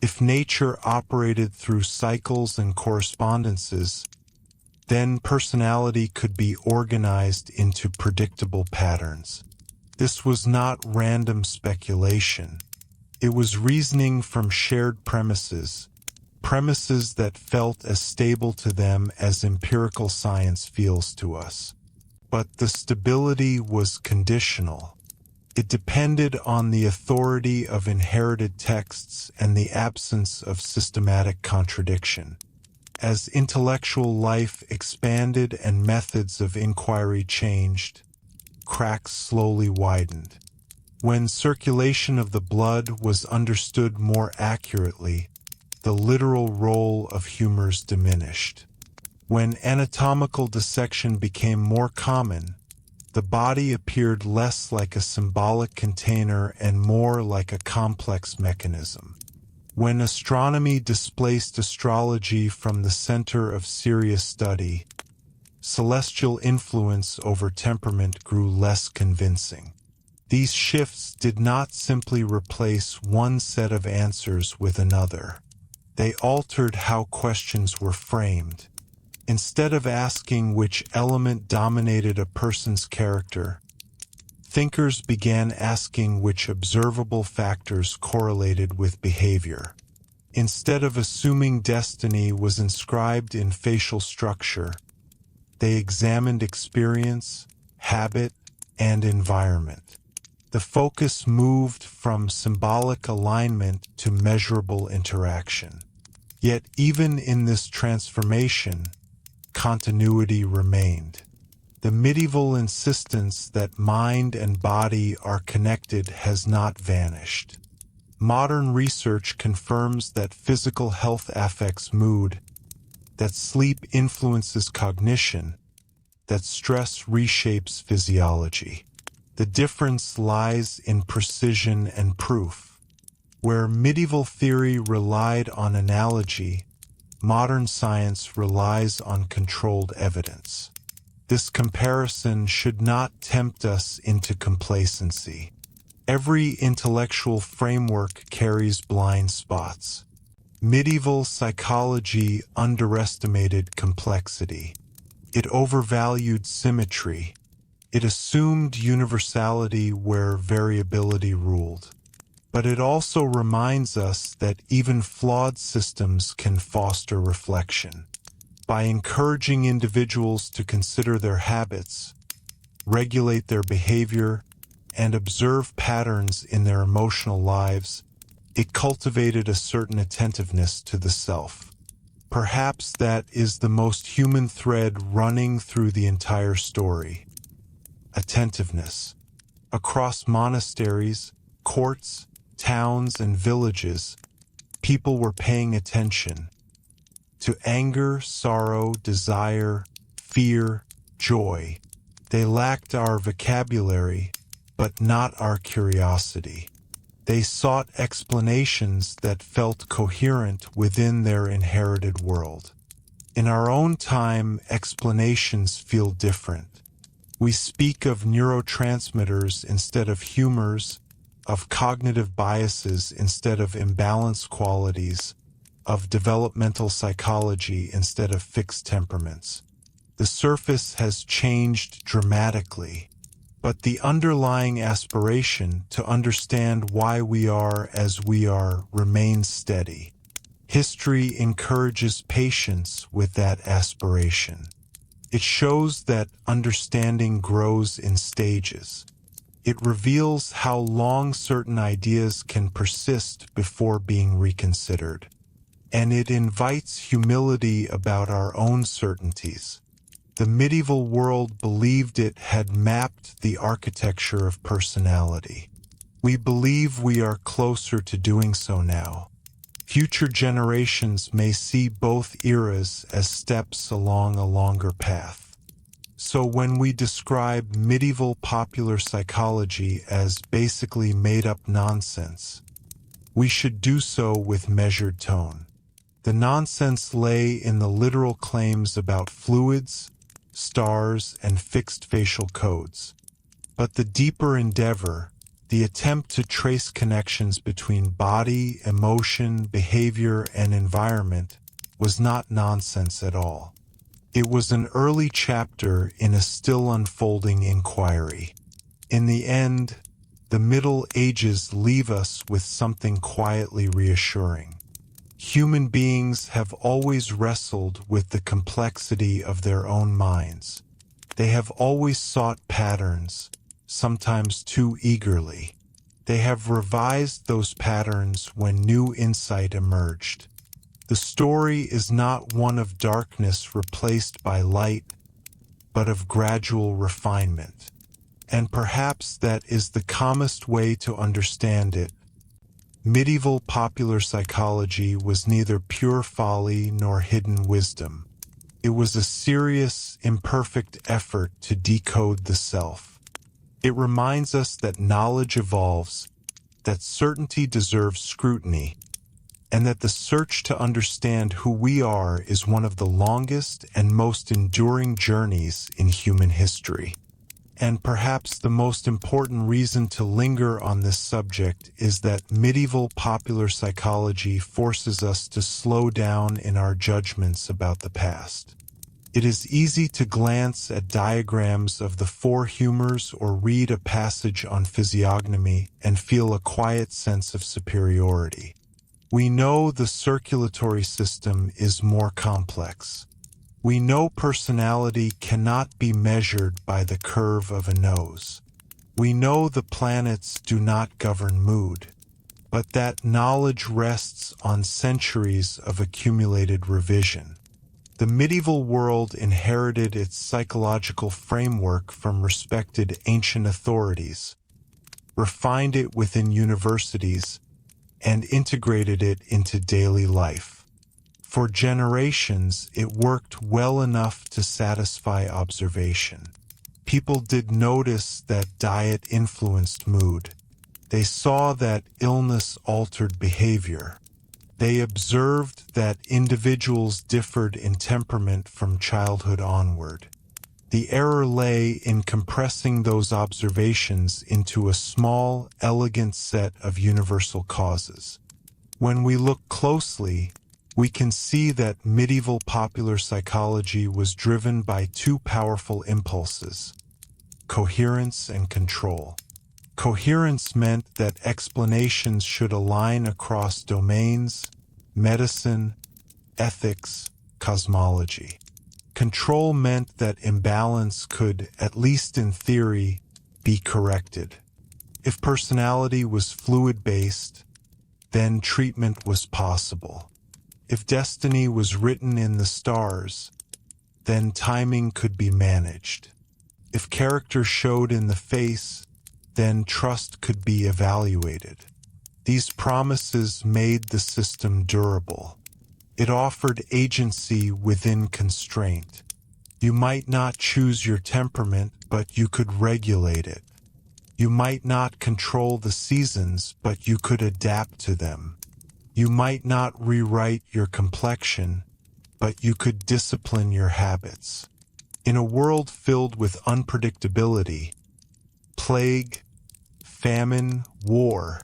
If nature operated through cycles and correspondences, then personality could be organized into predictable patterns. This was not random speculation. It was reasoning from shared premises, premises that felt as stable to them as empirical science feels to us. But the stability was conditional. It depended on the authority of inherited texts and the absence of systematic contradiction. As intellectual life expanded and methods of inquiry changed, cracks slowly widened. When circulation of the blood was understood more accurately, the literal role of humors diminished. When anatomical dissection became more common, the body appeared less like a symbolic container and more like a complex mechanism. When astronomy displaced astrology from the center of serious study, celestial influence over temperament grew less convincing. These shifts did not simply replace one set of answers with another. They altered how questions were framed. Instead of asking which element dominated a person's character, thinkers began asking which observable factors correlated with behavior. Instead of assuming destiny was inscribed in facial structure, they examined experience, habit, and environment. The focus moved from symbolic alignment to measurable interaction. Yet even in this transformation, continuity remained. The medieval insistence that mind and body are connected has not vanished. Modern research confirms that physical health affects mood, that sleep influences cognition, that stress reshapes physiology. The difference lies in precision and proof. Where medieval theory relied on analogy, modern science relies on controlled evidence. This comparison should not tempt us into complacency. Every intellectual framework carries blind spots. Medieval psychology underestimated complexity. It overvalued symmetry. It assumed universality where variability ruled. But it also reminds us that even flawed systems can foster reflection. By encouraging individuals to consider their habits, regulate their behavior, and observe patterns in their emotional lives, it cultivated a certain attentiveness to the self. Perhaps that is the most human thread running through the entire story. Attentiveness. Across monasteries, courts, towns, and villages, people were paying attention to anger, sorrow, desire, fear, joy. They lacked our vocabulary, but not our curiosity. They sought explanations that felt coherent within their inherited world. In our own time, explanations feel different. We speak of neurotransmitters instead of humors, of cognitive biases instead of imbalanced qualities, of developmental psychology instead of fixed temperaments. The surface has changed dramatically, but the underlying aspiration to understand why we are as we are remains steady. History encourages patience with that aspiration. It shows that understanding grows in stages. It reveals how long certain ideas can persist before being reconsidered. And it invites humility about our own certainties. The medieval world believed it had mapped the architecture of personality. We believe we are closer to doing so now. Future generations may see both eras as steps along a longer path. So when we describe medieval popular psychology as basically made-up nonsense, we should do so with measured tone. The nonsense lay in the literal claims about fluids, stars, and fixed facial codes. But the deeper endeavor, the attempt to trace connections between body, emotion, behavior, and environment, was not nonsense at all. It was an early chapter in a still unfolding inquiry. In the end, the Middle Ages leave us with something quietly reassuring. Human beings have always wrestled with the complexity of their own minds. They have always sought patterns, sometimes too eagerly. They have revised those patterns when new insight emerged. The story is not one of darkness replaced by light, but of gradual refinement. And perhaps that is the calmest way to understand it. Medieval popular psychology was neither pure folly nor hidden wisdom. It was a serious, imperfect effort to decode the self. It reminds us that knowledge evolves, that certainty deserves scrutiny, and that the search to understand who we are is one of the longest and most enduring journeys in human history. And perhaps the most important reason to linger on this subject is that medieval popular psychology forces us to slow down in our judgments about the past. It is easy to glance at diagrams of the four humors or read a passage on physiognomy and feel a quiet sense of superiority. We know the circulatory system is more complex. We know personality cannot be measured by the curve of a nose. We know the planets do not govern mood, but that knowledge rests on centuries of accumulated revision. The medieval world inherited its psychological framework from respected ancient authorities, refined it within universities, and integrated it into daily life. For generations, it worked well enough to satisfy observation. People did notice that diet influenced mood. They saw that illness altered behavior. They observed that individuals differed in temperament from childhood onward. The error lay in compressing those observations into a small, elegant set of universal causes. When we look closely, we can see that medieval popular psychology was driven by two powerful impulses: coherence and control. Coherence meant that explanations should align across domains, medicine, ethics, cosmology. Control meant that imbalance could, at least in theory, be corrected. If personality was fluid-based, then treatment was possible. If destiny was written in the stars, then timing could be managed. If character showed in the face, then trust could be evaluated. These promises made the system durable. It offered agency within constraint. You might not choose your temperament, but you could regulate it. You might not control the seasons, but you could adapt to them. You might not rewrite your complexion, but you could discipline your habits. In a world filled with unpredictability, plague, famine, war,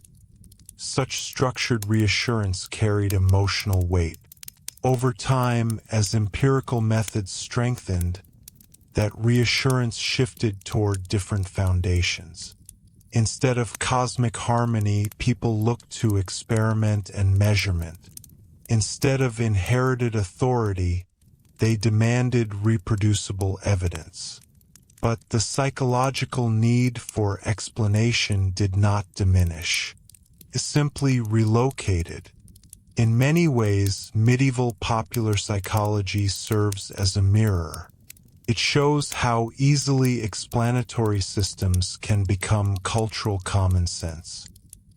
such structured reassurance carried emotional weight. Over time, as empirical methods strengthened, that reassurance shifted toward different foundations. Instead of cosmic harmony, people looked to experiment and measurement. Instead of inherited authority, they demanded reproducible evidence. But the psychological need for explanation did not diminish. It simply relocated. In many ways, medieval popular psychology serves as a mirror. It shows how easily explanatory systems can become cultural common sense.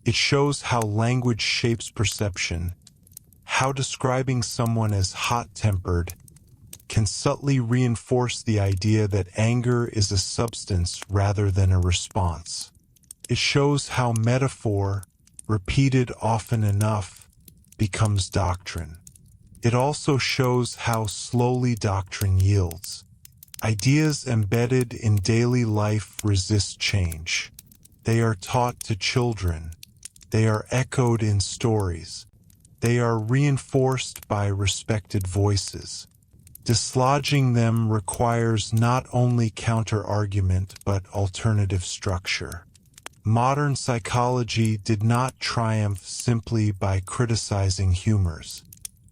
It shows how language shapes perception, how describing someone as hot-tempered can subtly reinforce the idea that anger is a substance rather than a response. It shows how metaphor, repeated often enough, becomes doctrine. It also shows how slowly doctrine yields. Ideas embedded in daily life resist change. They are taught to children. They are echoed in stories. They are reinforced by respected voices. Dislodging them requires not only counter-argument but alternative structure. Modern psychology did not triumph simply by criticizing humors.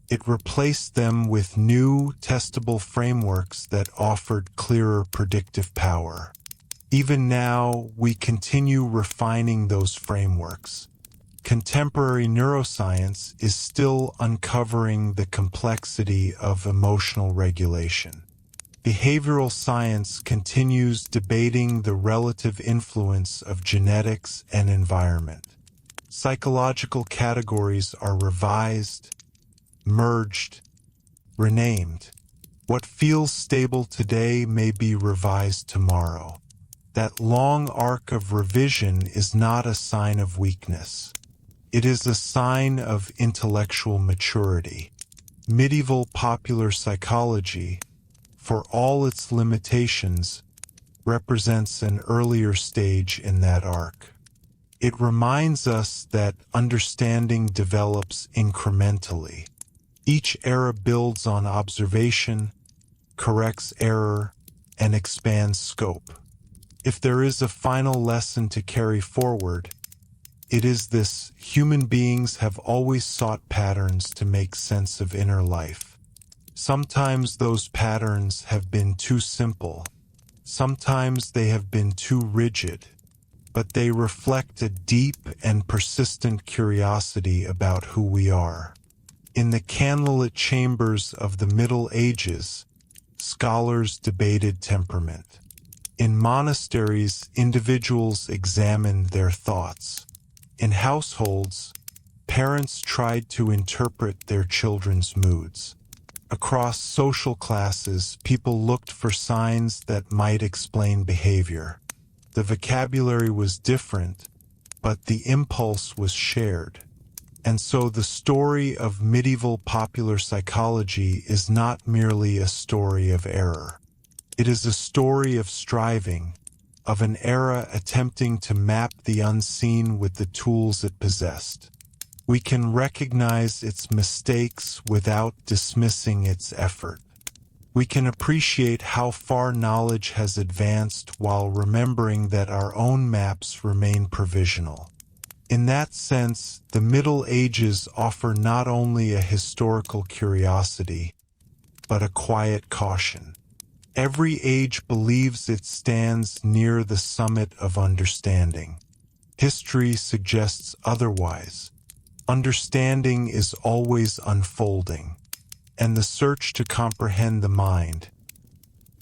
It replaced them with new, testable frameworks that offered clearer predictive power. Even now, we continue refining those frameworks. Contemporary neuroscience is still uncovering the complexity of emotional regulation. Behavioral science continues debating the relative influence of genetics and environment. Psychological categories are revised, merged, renamed. What feels stable today may be revised tomorrow. That long arc of revision is not a sign of weakness. It is a sign of intellectual maturity. Medieval popular psychology, for all its limitations, represents an earlier stage in that arc. It reminds us that understanding develops incrementally. Each era builds on observation, corrects error, and expands scope. If there is a final lesson to carry forward, it is this: human beings have always sought patterns to make sense of inner life. Sometimes those patterns have been too simple. Sometimes they have been too rigid. But they reflect a deep and persistent curiosity about who we are. In the candlelit chambers of the Middle Ages, scholars debated temperament. In monasteries, individuals examined their thoughts. In households, parents tried to interpret their children's moods. Across social classes, people looked for signs that might explain behavior. The vocabulary was different, but the impulse was shared. And so the story of medieval popular psychology is not merely a story of error. It is a story of striving, of an era attempting to map the unseen with the tools it possessed. We can recognize its mistakes without dismissing its effort. We can appreciate how far knowledge has advanced while remembering that our own maps remain provisional. In that sense, the Middle Ages offer not only a historical curiosity, but a quiet caution. Every age believes it stands near the summit of understanding. History suggests otherwise. Understanding is always unfolding, and the search to comprehend the mind,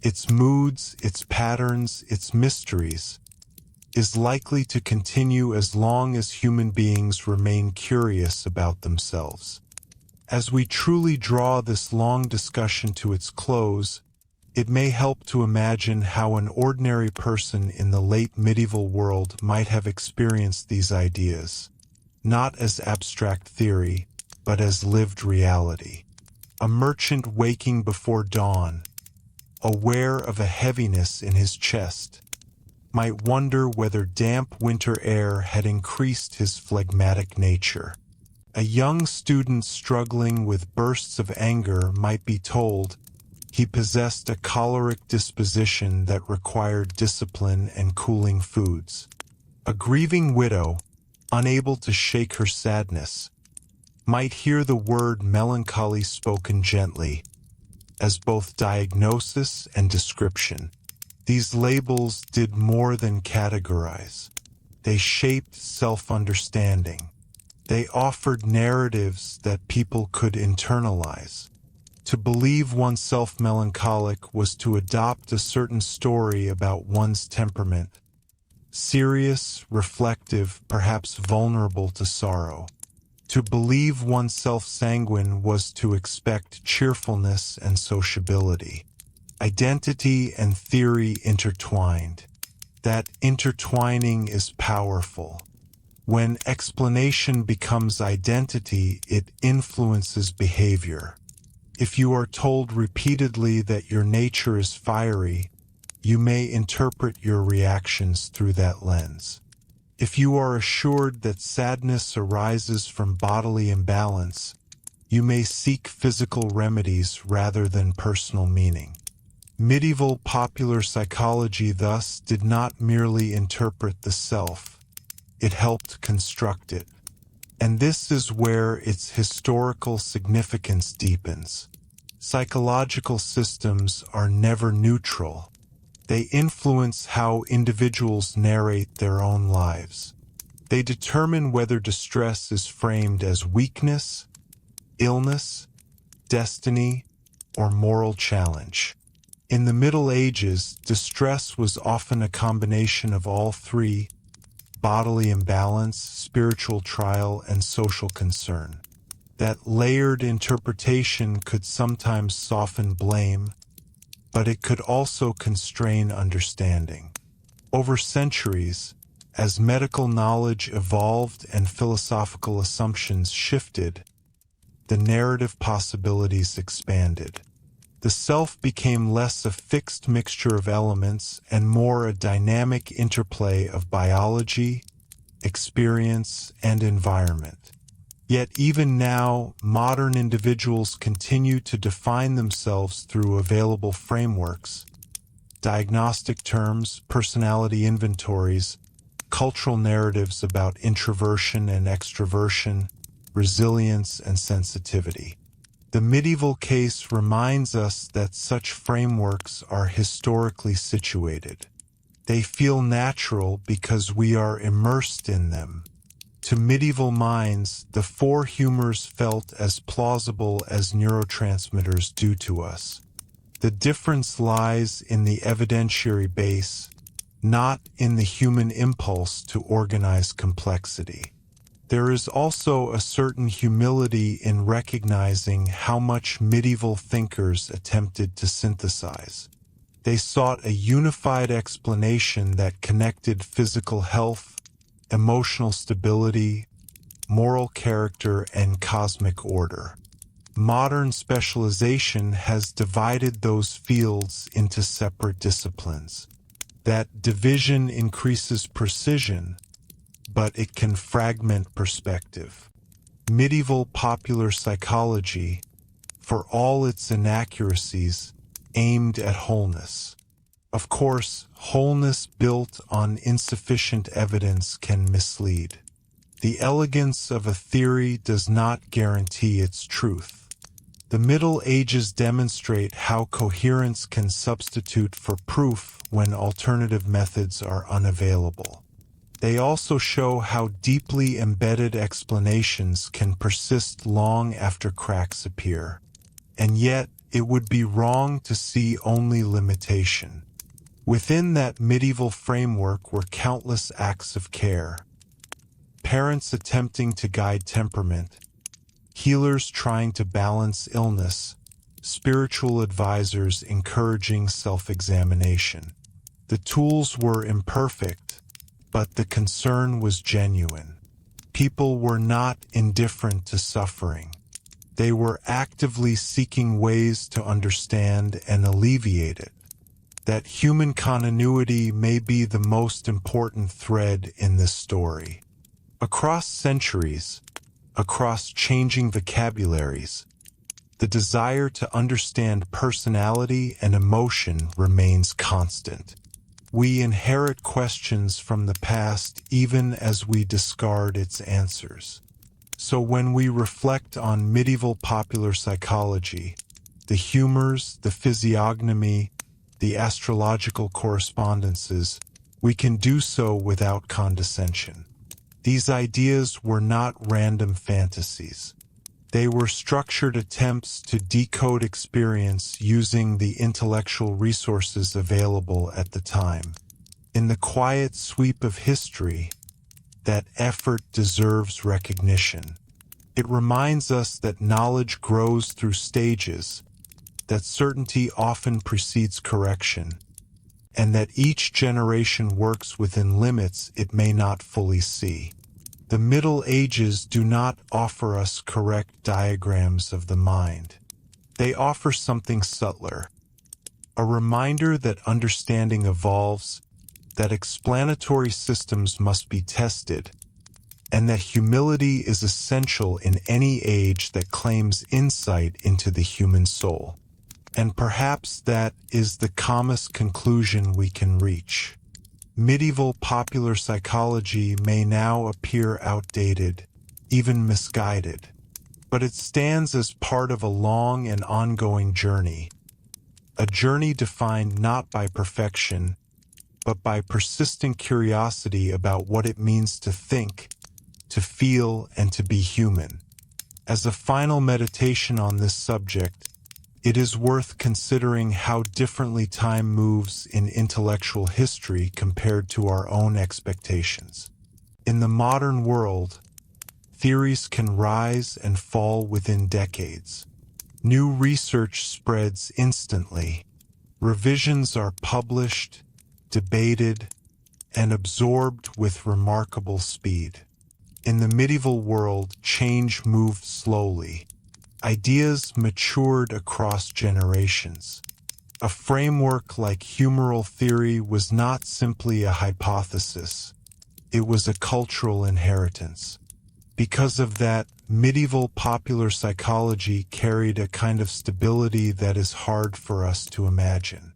its moods, its patterns, its mysteries, is likely to continue as long as human beings remain curious about themselves. As we truly draw this long discussion to its close, it may help to imagine how an ordinary person in the late medieval world might have experienced these ideas, not as abstract theory, but as lived reality. A merchant waking before dawn, aware of a heaviness in his chest, might wonder whether damp winter air had increased his phlegmatic nature. A young student struggling with bursts of anger might be told he possessed a choleric disposition that required discipline and cooling foods. A grieving widow, unable to shake her sadness, might hear the word melancholy spoken gently, as both diagnosis and description. These labels did more than categorize. They shaped self-understanding. They offered narratives that people could internalize. To believe oneself melancholic was to adopt a certain story about one's temperament, serious, reflective, perhaps vulnerable to sorrow. To believe oneself sanguine was to expect cheerfulness and sociability. Identity and theory intertwined. That intertwining is powerful. When explanation becomes identity, it influences behavior. If you are told repeatedly that your nature is fiery, you may interpret your reactions through that lens. If you are assured that sadness arises from bodily imbalance, you may seek physical remedies rather than personal meaning. Medieval popular psychology thus did not merely interpret the self, it helped construct it. And this is where its historical significance deepens. Psychological systems are never neutral. They influence how individuals narrate their own lives. They determine whether distress is framed as weakness, illness, destiny, or moral challenge. In the Middle Ages, distress was often a combination of all three: bodily imbalance, spiritual trial, and social concern. That layered interpretation could sometimes soften blame, but it could also constrain understanding. Over centuries, as medical knowledge evolved and philosophical assumptions shifted, the narrative possibilities expanded. The self became less a fixed mixture of elements and more a dynamic interplay of biology, experience, and environment. Yet even now, modern individuals continue to define themselves through available frameworks, diagnostic terms, personality inventories, cultural narratives about introversion and extroversion, resilience and sensitivity. The medieval case reminds us that such frameworks are historically situated. They feel natural because we are immersed in them. To medieval minds, the four humors felt as plausible as neurotransmitters do to us. The difference lies in the evidentiary base, not in the human impulse to organize complexity. There is also a certain humility in recognizing how much medieval thinkers attempted to synthesize. They sought a unified explanation that connected physical health, emotional stability, moral character, and cosmic order. Modern specialization has divided those fields into separate disciplines. That division increases precision, but it can fragment perspective. Medieval popular psychology, for all its inaccuracies, aimed at wholeness. Of course, wholeness built on insufficient evidence can mislead. The elegance of a theory does not guarantee its truth. The Middle Ages demonstrate how coherence can substitute for proof when alternative methods are unavailable. They also show how deeply embedded explanations can persist long after cracks appear. And yet, it would be wrong to see only limitation. Within that medieval framework were countless acts of care. Parents attempting to guide temperament, healers trying to balance illness, spiritual advisors encouraging self-examination. The tools were imperfect, but the concern was genuine. People were not indifferent to suffering. They were actively seeking ways to understand and alleviate it. That human continuity may be the most important thread in this story. Across centuries, across changing vocabularies, the desire to understand personality and emotion remains constant. We inherit questions from the past even as we discard its answers. So when we reflect on medieval popular psychology, the humors, the physiognomy, the astrological correspondences, we can do so without condescension. These ideas were not random fantasies. They were structured attempts to decode experience using the intellectual resources available at the time. In the quiet sweep of history, that effort deserves recognition. It reminds us that knowledge grows through stages, that certainty often precedes correction, and that each generation works within limits it may not fully see. The Middle Ages do not offer us correct diagrams of the mind. They offer something subtler, a reminder that understanding evolves, that explanatory systems must be tested, and that humility is essential in any age that claims insight into the human soul. And perhaps that is the calmest conclusion we can reach. Medieval popular psychology may now appear outdated, even misguided, but it stands as part of a long and ongoing journey, a journey defined not by perfection, but by persistent curiosity about what it means to think, to feel, and to be human. As a final meditation on this subject, it is worth considering how differently time moves in intellectual history compared to our own expectations. In the modern world, theories can rise and fall within decades. New research spreads instantly. Revisions are published, debated, and absorbed with remarkable speed. In the medieval world, change moved slowly. Ideas matured across generations. A framework like humoral theory was not simply a hypothesis. It was a cultural inheritance. Because of that, medieval popular psychology carried a kind of stability that is hard for us to imagine.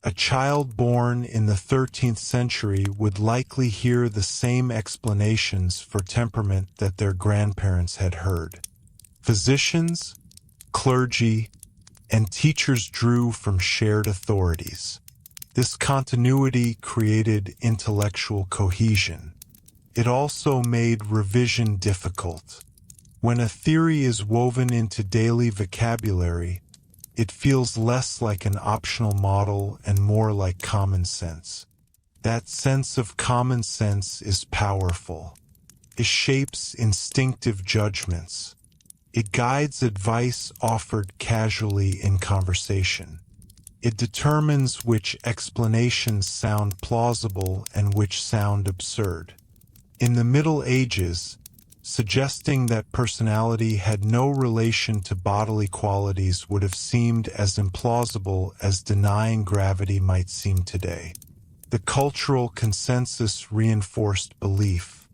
A child born in the 13th century would likely hear the same explanations for temperament that their grandparents had heard. Physicians, clergy, and teachers drew from shared authorities. This continuity created intellectual cohesion. It also made revision difficult. When a theory is woven into daily vocabulary, it feels less like an optional model and more like common sense. That sense of common sense is powerful. It shapes instinctive judgments. It guides advice offered casually in conversation. It determines which explanations sound plausible and which sound absurd. In the Middle Ages, suggesting that personality had no relation to bodily qualities would have seemed as implausible as denying gravity might seem today. The cultural consensus reinforced belief.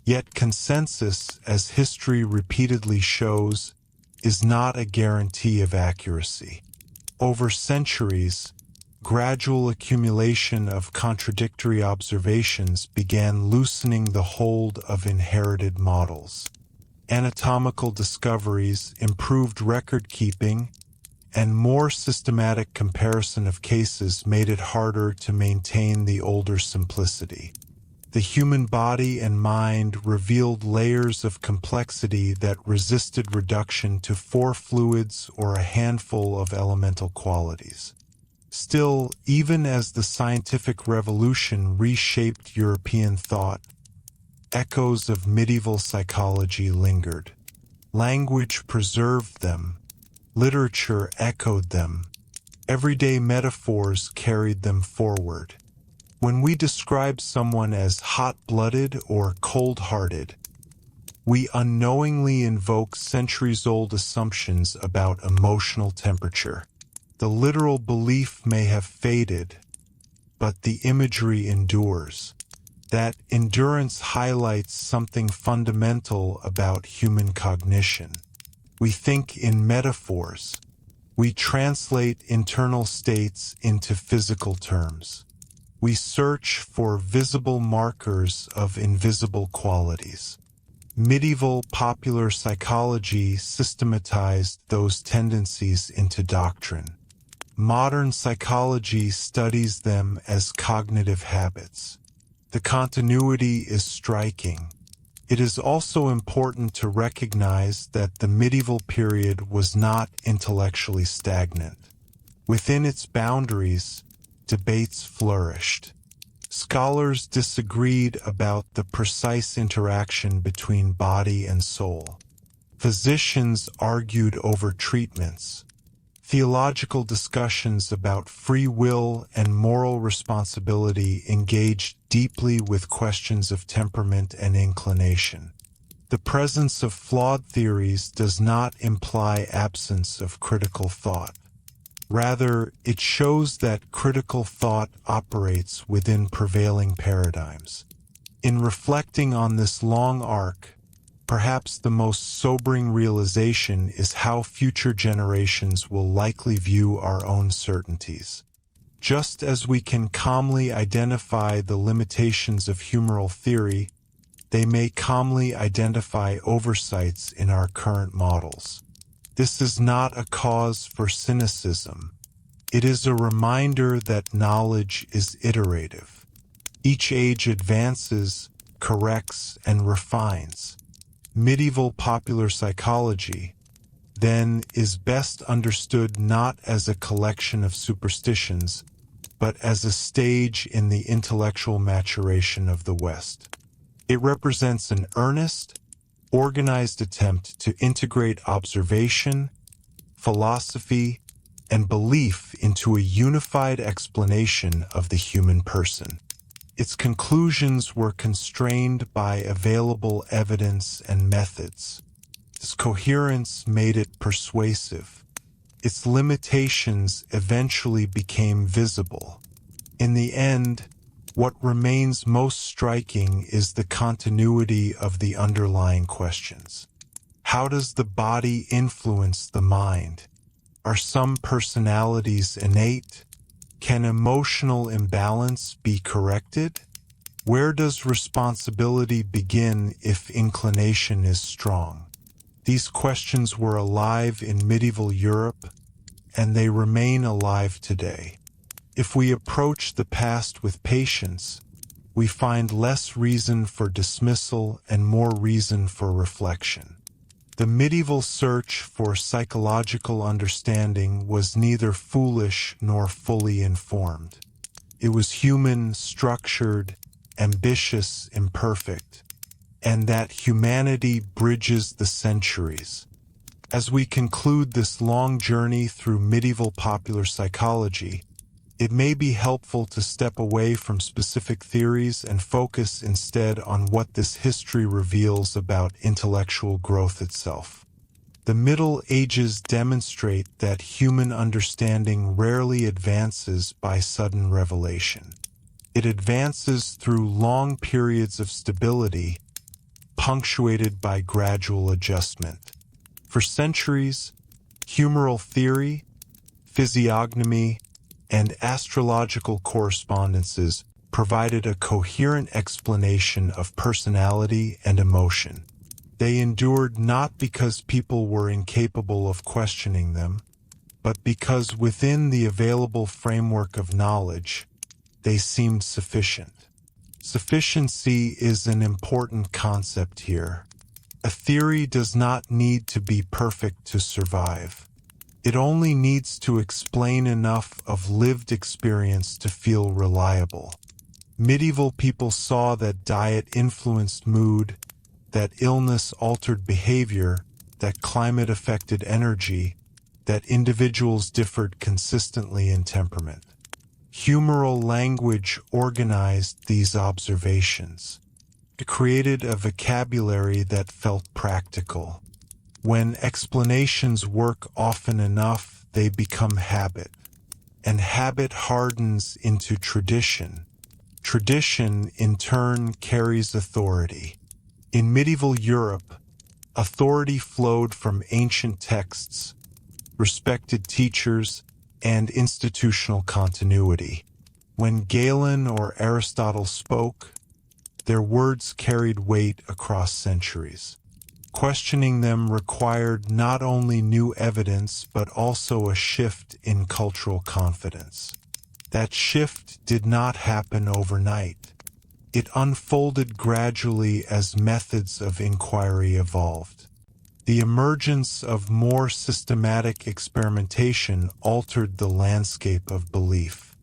Yet consensus, as history repeatedly shows, is not a guarantee of accuracy. Over centuries, gradual accumulation of contradictory observations began loosening the hold of inherited models. Anatomical discoveries, improved record-keeping, and more systematic comparison of cases made it harder to maintain the older simplicity. The human body and mind revealed layers of complexity that resisted reduction to 4 fluids or a handful of elemental qualities. Still, even as the scientific revolution reshaped European thought, echoes of medieval psychology lingered. Language preserved them. Literature echoed them. Everyday metaphors carried them forward. When we describe someone as hot-blooded or cold-hearted, we unknowingly invoke centuries-old assumptions about emotional temperature. The literal belief may have faded, but the imagery endures. That endurance highlights something fundamental about human cognition. We think in metaphors. We translate internal states into physical terms. We search for visible markers of invisible qualities. Medieval popular psychology systematized those tendencies into doctrine. Modern psychology studies them as cognitive habits. The continuity is striking. It is also important to recognize that the medieval period was not intellectually stagnant. Within its boundaries, debates flourished. Scholars disagreed about the precise interaction between body and soul. Physicians argued over treatments. Theological discussions about free will and moral responsibility engaged deeply with questions of temperament and inclination. The presence of flawed theories does not imply absence of critical thought. Rather, it shows that critical thought operates within prevailing paradigms. In reflecting on this long arc, perhaps the most sobering realization is how future generations will likely view our own certainties. Just as we can calmly identify the limitations of humoral theory, they may calmly identify oversights in our current models. This is not a cause for cynicism. It is a reminder that knowledge is iterative. Each age advances, corrects, and refines. Medieval popular psychology, then, is best understood not as a collection of superstitions, but as a stage in the intellectual maturation of the West. It represents an earnest, organized attempt to integrate observation, philosophy, and belief into a unified explanation of the human person. Its conclusions were constrained by available evidence and methods. Its coherence made it persuasive. Its limitations eventually became visible. In the end, what remains most striking is the continuity of the underlying questions. How does the body influence the mind? Are some personalities innate? Can emotional imbalance be corrected? Where does responsibility begin if inclination is strong? These questions were alive in medieval Europe, and they remain alive today. If we approach the past with patience, we find less reason for dismissal and more reason for reflection. The medieval search for psychological understanding was neither foolish nor fully informed. It was human, structured, ambitious, imperfect, and that humanity bridges the centuries. As we conclude this long journey through medieval popular psychology, it may be helpful to step away from specific theories and focus instead on what this history reveals about intellectual growth itself. The Middle Ages demonstrate that human understanding rarely advances by sudden revelation. It advances through long periods of stability, punctuated by gradual adjustment. For centuries, humoral theory, physiognomy, and astrological correspondences provided a coherent explanation of personality and emotion. They endured not because people were incapable of questioning them, but because within the available framework of knowledge, they seemed sufficient. Sufficiency is an important concept here. A theory does not need to be perfect to survive. It only needs to explain enough of lived experience to feel reliable. Medieval people saw that diet influenced mood, that illness altered behavior, that climate affected energy, that individuals differed consistently in temperament. Humoral language organized these observations. It created a vocabulary that felt practical. When explanations work often enough, they become habit. And habit hardens into tradition. Tradition, in turn, carries authority. In medieval Europe, authority flowed from ancient texts, respected teachers, and institutional continuity. When Galen or Aristotle spoke, their words carried weight across centuries. Questioning them required not only new evidence but also a shift in cultural confidence. That shift did not happen overnight. It unfolded gradually as methods of inquiry evolved. The emergence of more systematic experimentation altered the landscape of belief.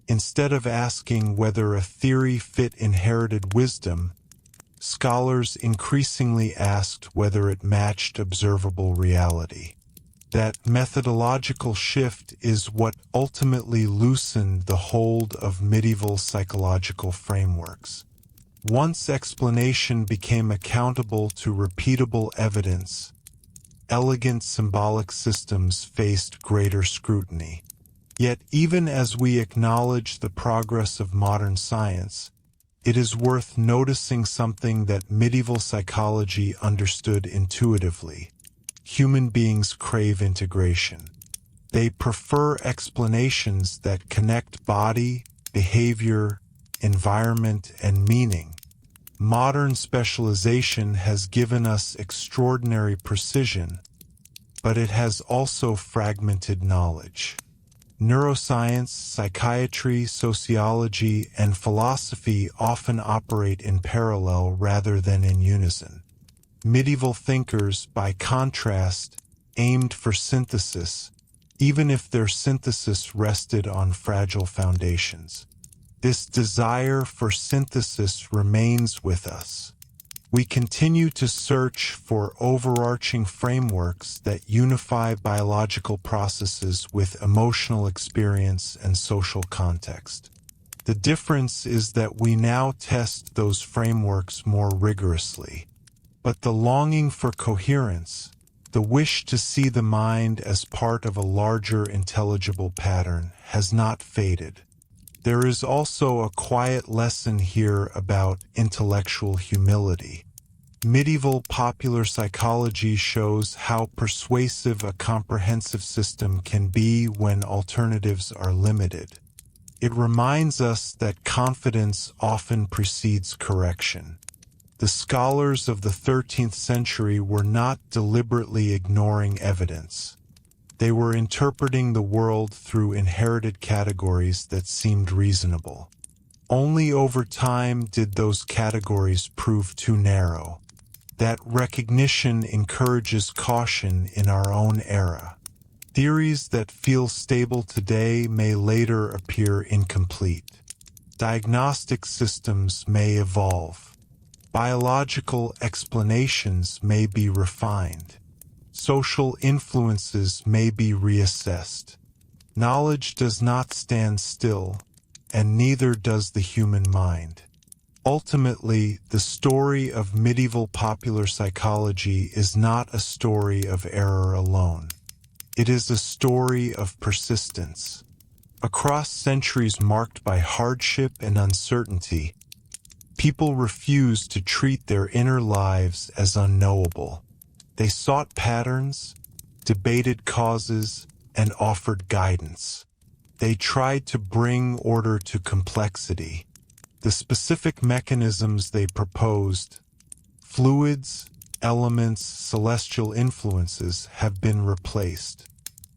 Instead of asking whether a theory fit inherited wisdom, scholars increasingly asked whether it matched observable reality. That methodological shift is what ultimately loosened the hold of medieval psychological frameworks. Once explanation became accountable to repeatable evidence, elegant symbolic systems faced greater scrutiny. Yet even as we acknowledge the progress of modern science, it is worth noticing something that medieval psychology understood intuitively. Human beings crave integration. They prefer explanations that connect body, behavior, environment, and meaning. Modern specialization has given us extraordinary precision, but it has also fragmented knowledge. Neuroscience, psychiatry, sociology, and philosophy often operate in parallel rather than in unison. Medieval thinkers, by contrast, aimed for synthesis, even if their synthesis rested on fragile foundations. This desire for synthesis remains with us. We continue to search for overarching frameworks that unify biological processes with emotional experience and social context. The difference is that we now test those frameworks more rigorously. But the longing for coherence, the wish to see the mind as part of a larger intelligible pattern, has not faded. There is also a quiet lesson here about intellectual humility. Medieval popular psychology shows how persuasive a comprehensive system can be when alternatives are limited. It reminds us that confidence often precedes correction. The scholars of the 13th century were not deliberately ignoring evidence. They were interpreting the world through inherited categories that seemed reasonable. Only over time did those categories prove too narrow. That recognition encourages caution in our own era. Theories that feel stable today may later appear incomplete. Diagnostic systems may evolve. Biological explanations may be refined. Social influences may be reassessed. Knowledge does not stand still, and neither does the human mind. Ultimately, the story of medieval popular psychology is not a story of error alone. It is a story of persistence. Across centuries marked by hardship and uncertainty, people refused to treat their inner lives as unknowable. They sought patterns, debated causes, and offered guidance. They tried to bring order to complexity. The specific mechanisms they proposed, fluids, elements, celestial influences, have been replaced.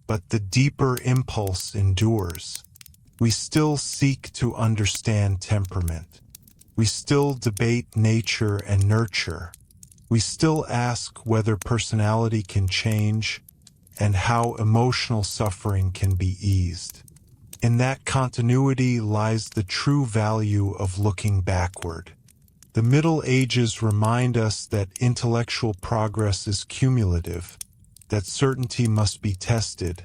But the deeper impulse endures. We still seek to understand temperament. We still debate nature and nurture. We still ask whether personality can change and how emotional suffering can be eased. In that continuity lies the true value of looking backward. The Middle Ages remind us that intellectual progress is cumulative, that certainty must be tested,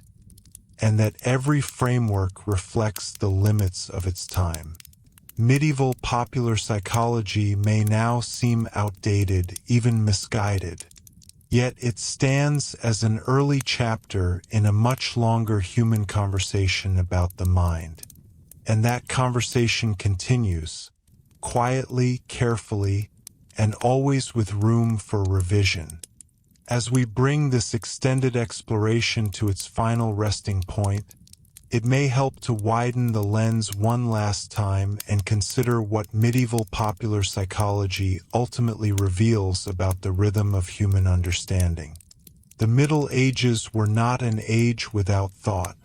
and that every framework reflects the limits of its time. Medieval popular psychology may now seem outdated, even misguided, yet it stands as an early chapter in a much longer human conversation about the mind. And that conversation continues, quietly, carefully, and always with room for revision. As we bring this extended exploration to its final resting point, it may help to widen the lens one last time and consider what medieval popular psychology ultimately reveals about the rhythm of human understanding. The Middle Ages were not an age without thought.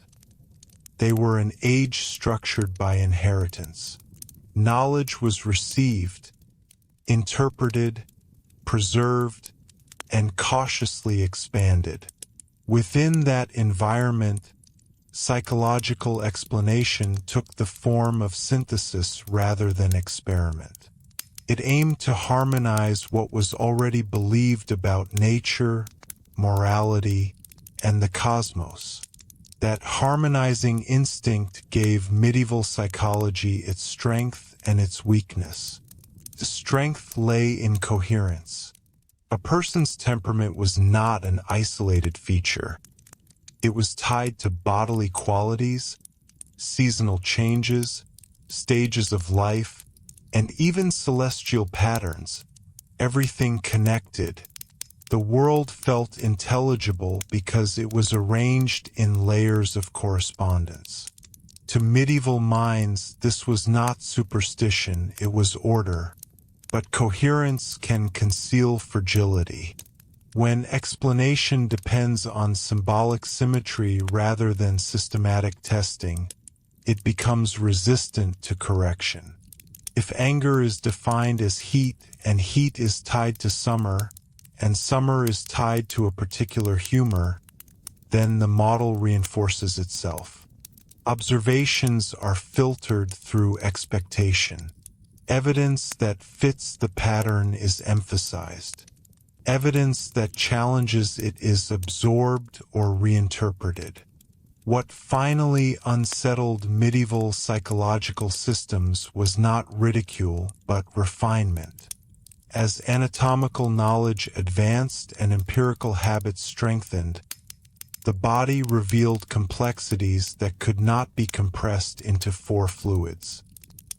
They were an age structured by inheritance. Knowledge was received, interpreted, preserved, and cautiously expanded. Within that environment, psychological explanation took the form of synthesis rather than experiment. It aimed to harmonize what was already believed about nature, morality, and the cosmos. That harmonizing instinct gave medieval psychology its strength and its weakness. The strength lay in coherence. A person's temperament was not an isolated feature. It was tied to bodily qualities, seasonal changes, stages of life, and even celestial patterns, everything connected. The world felt intelligible because it was arranged in layers of correspondence. To medieval minds, this was not superstition, it was order. But coherence can conceal fragility. When explanation depends on symbolic symmetry rather than systematic testing, it becomes resistant to correction. If anger is defined as heat, and heat is tied to summer, and summer is tied to a particular humor, then the model reinforces itself. Observations are filtered through expectation. Evidence that fits the pattern is emphasized. Evidence that challenges it is absorbed or reinterpreted. What finally unsettled medieval psychological systems was not ridicule, but refinement. As anatomical knowledge advanced and empirical habits strengthened, the body revealed complexities that could not be compressed into 4 fluids.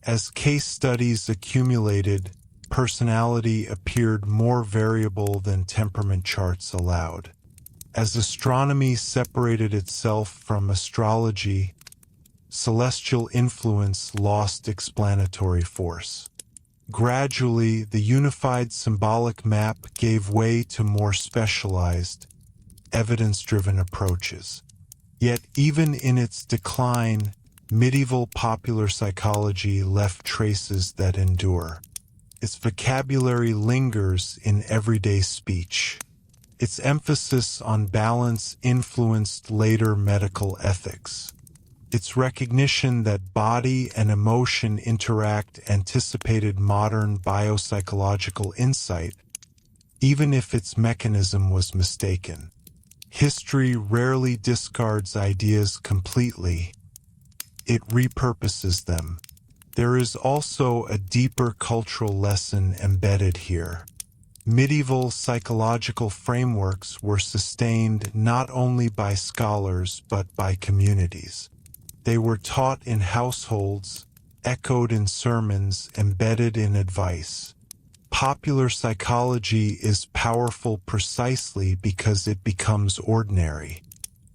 As case studies accumulated, personality appeared more variable than temperament charts allowed. As astronomy separated itself from astrology, celestial influence lost explanatory force. Gradually, the unified symbolic map gave way to more specialized, evidence-driven approaches. Yet even in its decline, medieval popular psychology left traces that endure. Its vocabulary lingers in everyday speech. Its emphasis on balance influenced later medical ethics. Its recognition that body and emotion interact anticipated modern biopsychological insight, even if its mechanism was mistaken. History rarely discards ideas completely. It repurposes them. There is also a deeper cultural lesson embedded here. Medieval psychological frameworks were sustained not only by scholars but by communities. They were taught in households, echoed in sermons, embedded in advice. Popular psychology is powerful precisely because it becomes ordinary.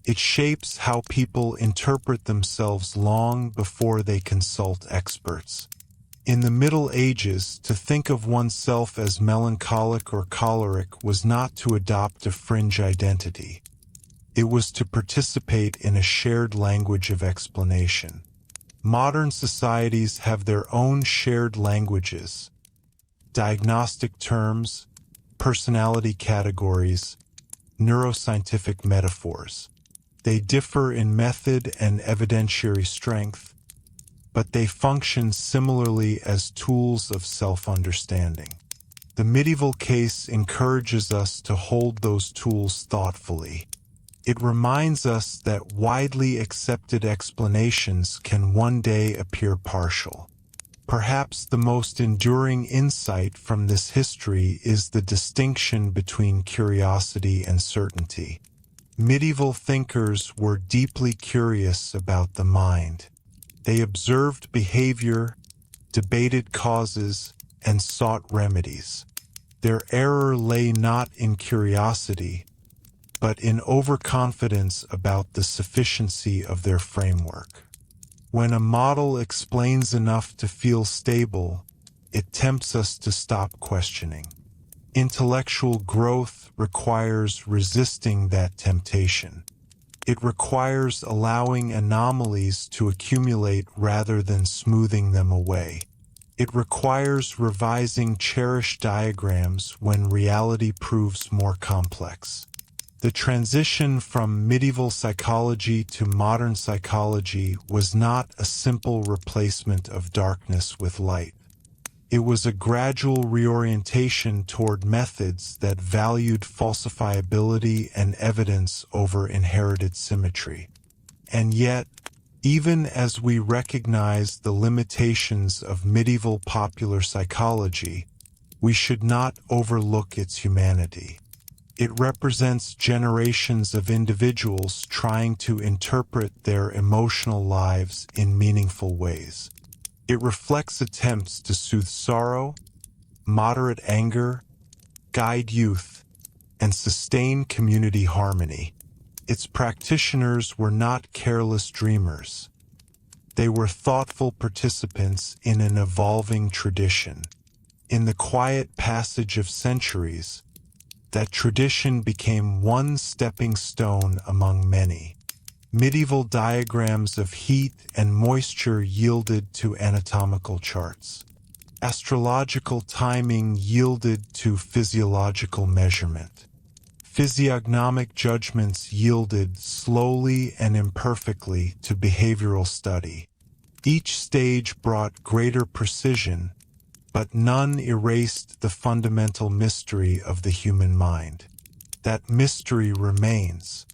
It shapes how people interpret themselves long before they consult experts. In the Middle Ages, to think of oneself as melancholic or choleric was not to adopt a fringe identity. It was to participate in a shared language of explanation. Modern societies have their own shared languages, diagnostic terms, personality categories, neuroscientific metaphors. They differ in method and evidentiary strength, but they function similarly as tools of self-understanding. The medieval case encourages us to hold those tools thoughtfully. It reminds us that widely accepted explanations can one day appear partial. Perhaps the most enduring insight from this history is the distinction between curiosity and certainty. Medieval thinkers were deeply curious about the mind. They observed behavior, debated causes, and sought remedies. Their error lay not in curiosity, but in overconfidence about the sufficiency of their framework. When a model explains enough to feel stable, it tempts us to stop questioning. Intellectual growth requires resisting that temptation. It requires allowing anomalies to accumulate rather than smoothing them away. It requires revising cherished diagrams when reality proves more complex. The transition from medieval psychology to modern psychology was not a simple replacement of darkness with light. It was a gradual reorientation toward methods that valued falsifiability and evidence over inherited symmetry. And yet, even as we recognize the limitations of medieval popular psychology, we should not overlook its humanity. It represents generations of individuals trying to interpret their emotional lives in meaningful ways. It reflects attempts to soothe sorrow, moderate anger, guide youth, and sustain community harmony. Its practitioners were not careless dreamers. They were thoughtful participants in an evolving tradition. In the quiet passage of centuries, That tradition became one stepping stone among many. Medieval diagrams of heat and moisture yielded to anatomical charts. Astrological timing yielded to physiological measurement. Physiognomic judgments yielded slowly and imperfectly to behavioral study. Each stage brought greater precision, but none erased the fundamental mystery of the human mind. That mystery remains.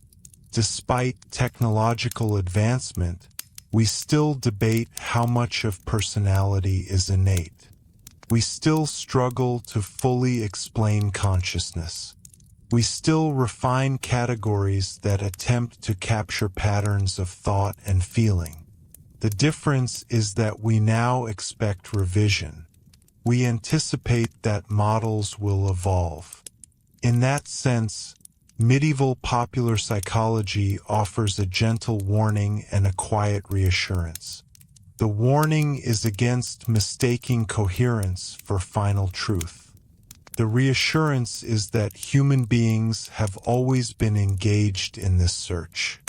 Despite technological advancement, we still debate how much of personality is innate. We still struggle to fully explain consciousness. We still refine categories that attempt to capture patterns of thought and feeling. The difference is that we now expect revision. We anticipate that models will evolve. In that sense, medieval popular psychology offers a gentle warning and a quiet reassurance. The warning is against mistaking coherence for final truth. The reassurance is that human beings have always been engaged in this search.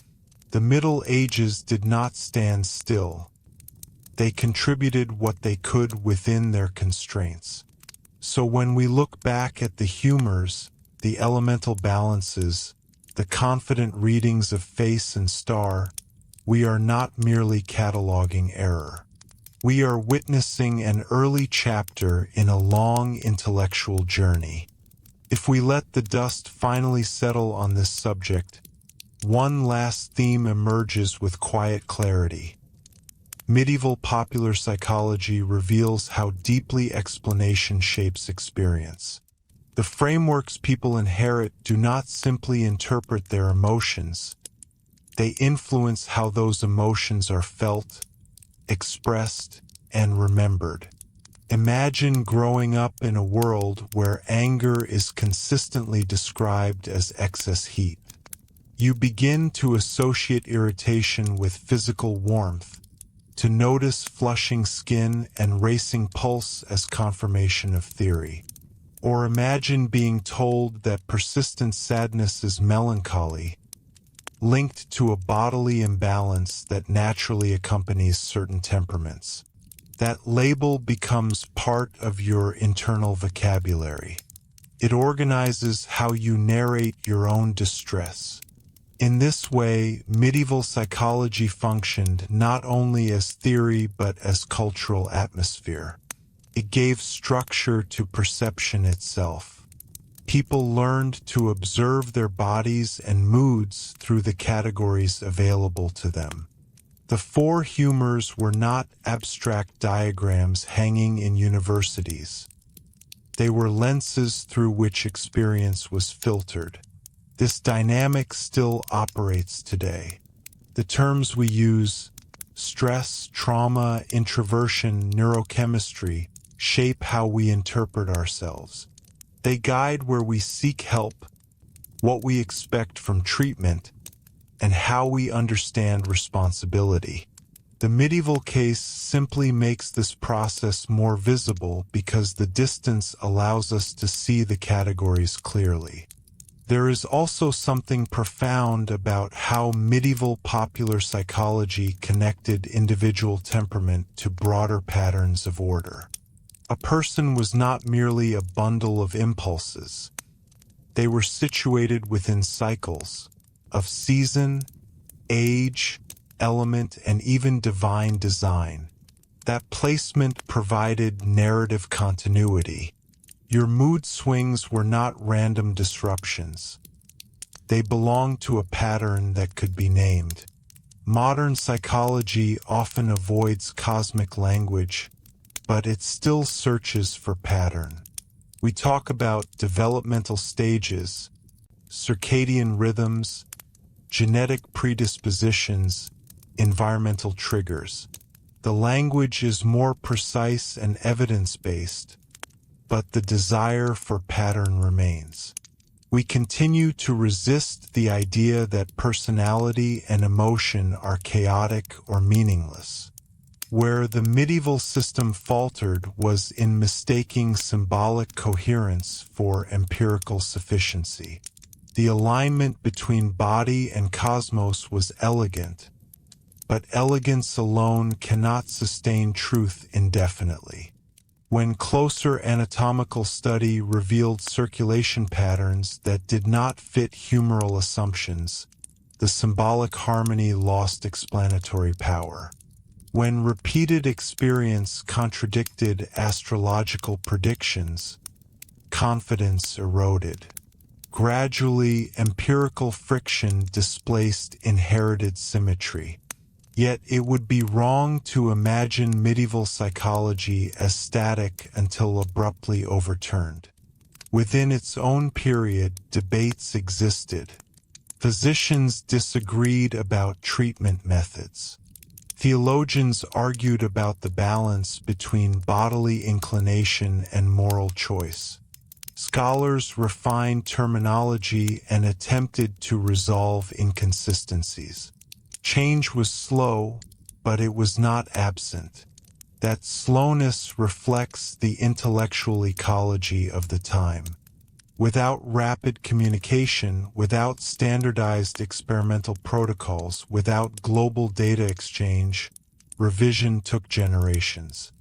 The Middle Ages did not stand still. They contributed what they could within their constraints. So when we look back at the humors, the elemental balances, the confident readings of face and star, we are not merely cataloging error. We are witnessing an early chapter in a long intellectual journey. If we let the dust finally settle on this subject, one last theme emerges with quiet clarity. Medieval popular psychology reveals how deeply explanation shapes experience. The frameworks people inherit do not simply interpret their emotions. They influence how those emotions are felt, expressed, and remembered. Imagine growing up in a world where anger is consistently described as excess heat. You begin to associate irritation with physical warmth, to notice flushing skin and racing pulse as confirmation of theory. Or imagine being told that persistent sadness is melancholy, linked to a bodily imbalance that naturally accompanies certain temperaments. That label becomes part of your internal vocabulary. It organizes how you narrate your own distress. In this way, medieval psychology functioned not only as theory but as cultural atmosphere. It gave structure to perception itself. People learned to observe their bodies and moods through the categories available to them. The four humors were not abstract diagrams hanging in universities. They were lenses through which experience was filtered. This dynamic still operates today. The terms we use, stress, trauma, introversion, neurochemistry, shape how we interpret ourselves. They guide where we seek help, what we expect from treatment, and how we understand responsibility. The medieval case simply makes this process more visible because the distance allows us to see the categories clearly. There is also something profound about how medieval popular psychology connected individual temperament to broader patterns of order. A person was not merely a bundle of impulses. They were situated within cycles of season, age, element, and even divine design. That placement provided narrative continuity. Your mood swings were not random disruptions. They belonged to a pattern that could be named. Modern psychology often avoids cosmic language, but it still searches for pattern. We talk about developmental stages, circadian rhythms, genetic predispositions, environmental triggers. The language is more precise and evidence-based, but the desire for pattern remains. We continue to resist the idea that personality and emotion are chaotic or meaningless. Where the medieval system faltered was in mistaking symbolic coherence for empirical sufficiency. The alignment between body and cosmos was elegant, but elegance alone cannot sustain truth indefinitely. When closer anatomical study revealed circulation patterns that did not fit humoral assumptions, the symbolic harmony lost explanatory power. When repeated experience contradicted astrological predictions, confidence eroded. Gradually, empirical friction displaced inherited symmetry. Yet it would be wrong to imagine medieval psychology as static until abruptly overturned. Within its own period, debates existed. Physicians disagreed about treatment methods. Theologians argued about the balance between bodily inclination and moral choice. Scholars refined terminology and attempted to resolve inconsistencies. Change was slow, but it was not absent. That slowness reflects the intellectual ecology of the time. Without rapid communication, without standardized experimental protocols, without global data exchange, revision took generations.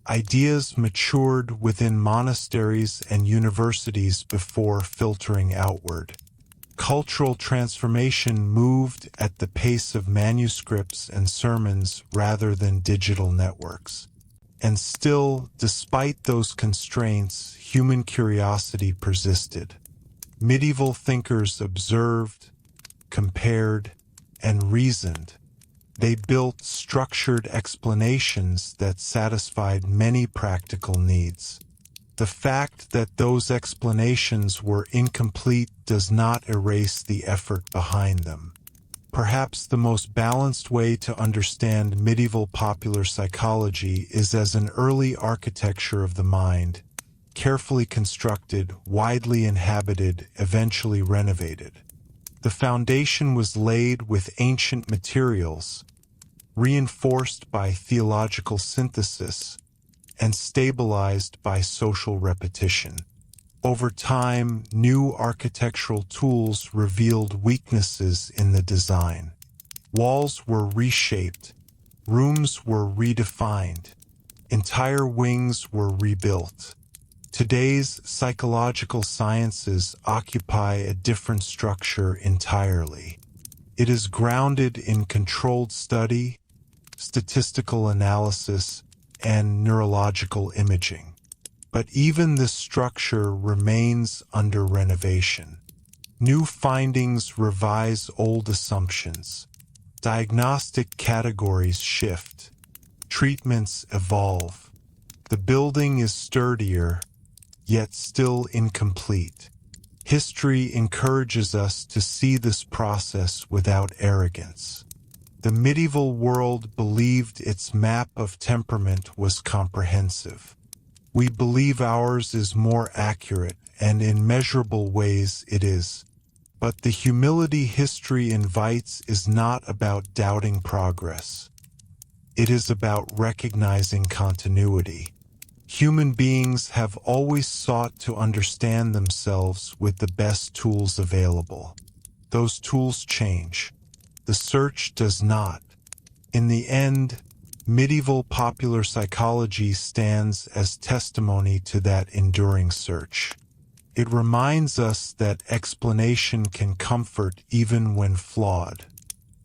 Ideas matured within monasteries and universities before filtering outward. Cultural transformation moved at the pace of manuscripts and sermons rather than digital networks. And still, despite those constraints, human curiosity persisted. Medieval thinkers observed, compared, and reasoned. They built structured explanations that satisfied many practical needs. The fact that those explanations were incomplete does not erase the effort behind them. Perhaps the most balanced way to understand medieval popular psychology is as an early architecture of the mind, carefully constructed, widely inhabited, eventually renovated. The foundation was laid with ancient materials, reinforced by theological synthesis, and stabilized by social repetition. Over time, new architectural tools revealed weaknesses in the design. Walls were reshaped, rooms were redefined, entire wings were rebuilt. Today's psychological sciences occupy a different structure entirely. It is grounded in controlled study, statistical analysis, and neurological imaging. But even this structure remains under renovation. New findings revise old assumptions. Diagnostic categories shift. Treatments evolve. The building is sturdier, yet still incomplete. History encourages us to see this process without arrogance. The medieval world believed its map of temperament was comprehensive. We believe ours is more accurate, and in measurable ways it is. But the humility history invites is not about doubting progress. It is about recognizing continuity. Human beings have always sought to understand themselves with the best tools available. Those tools change. The search does not. In the end, medieval popular psychology stands as testimony to that enduring search. It reminds us that explanation can comfort even when flawed.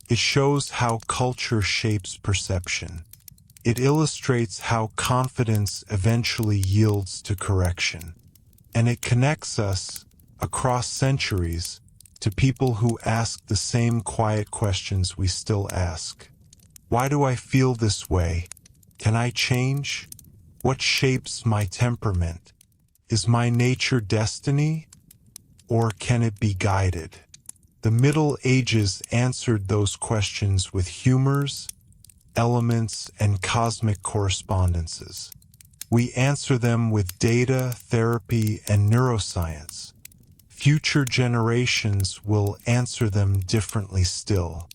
It shows how culture shapes perception. It illustrates how confidence eventually yields to correction. And it connects us, across centuries, to people who ask the same quiet questions we still ask. Why do I feel this way? Can I change? What shapes my temperament? Is my nature destiny? Or can it be guided? The Middle Ages answered those questions with humors, elements, and cosmic correspondences. We answer them with data, therapy, and neuroscience. Future generations will answer them differently still.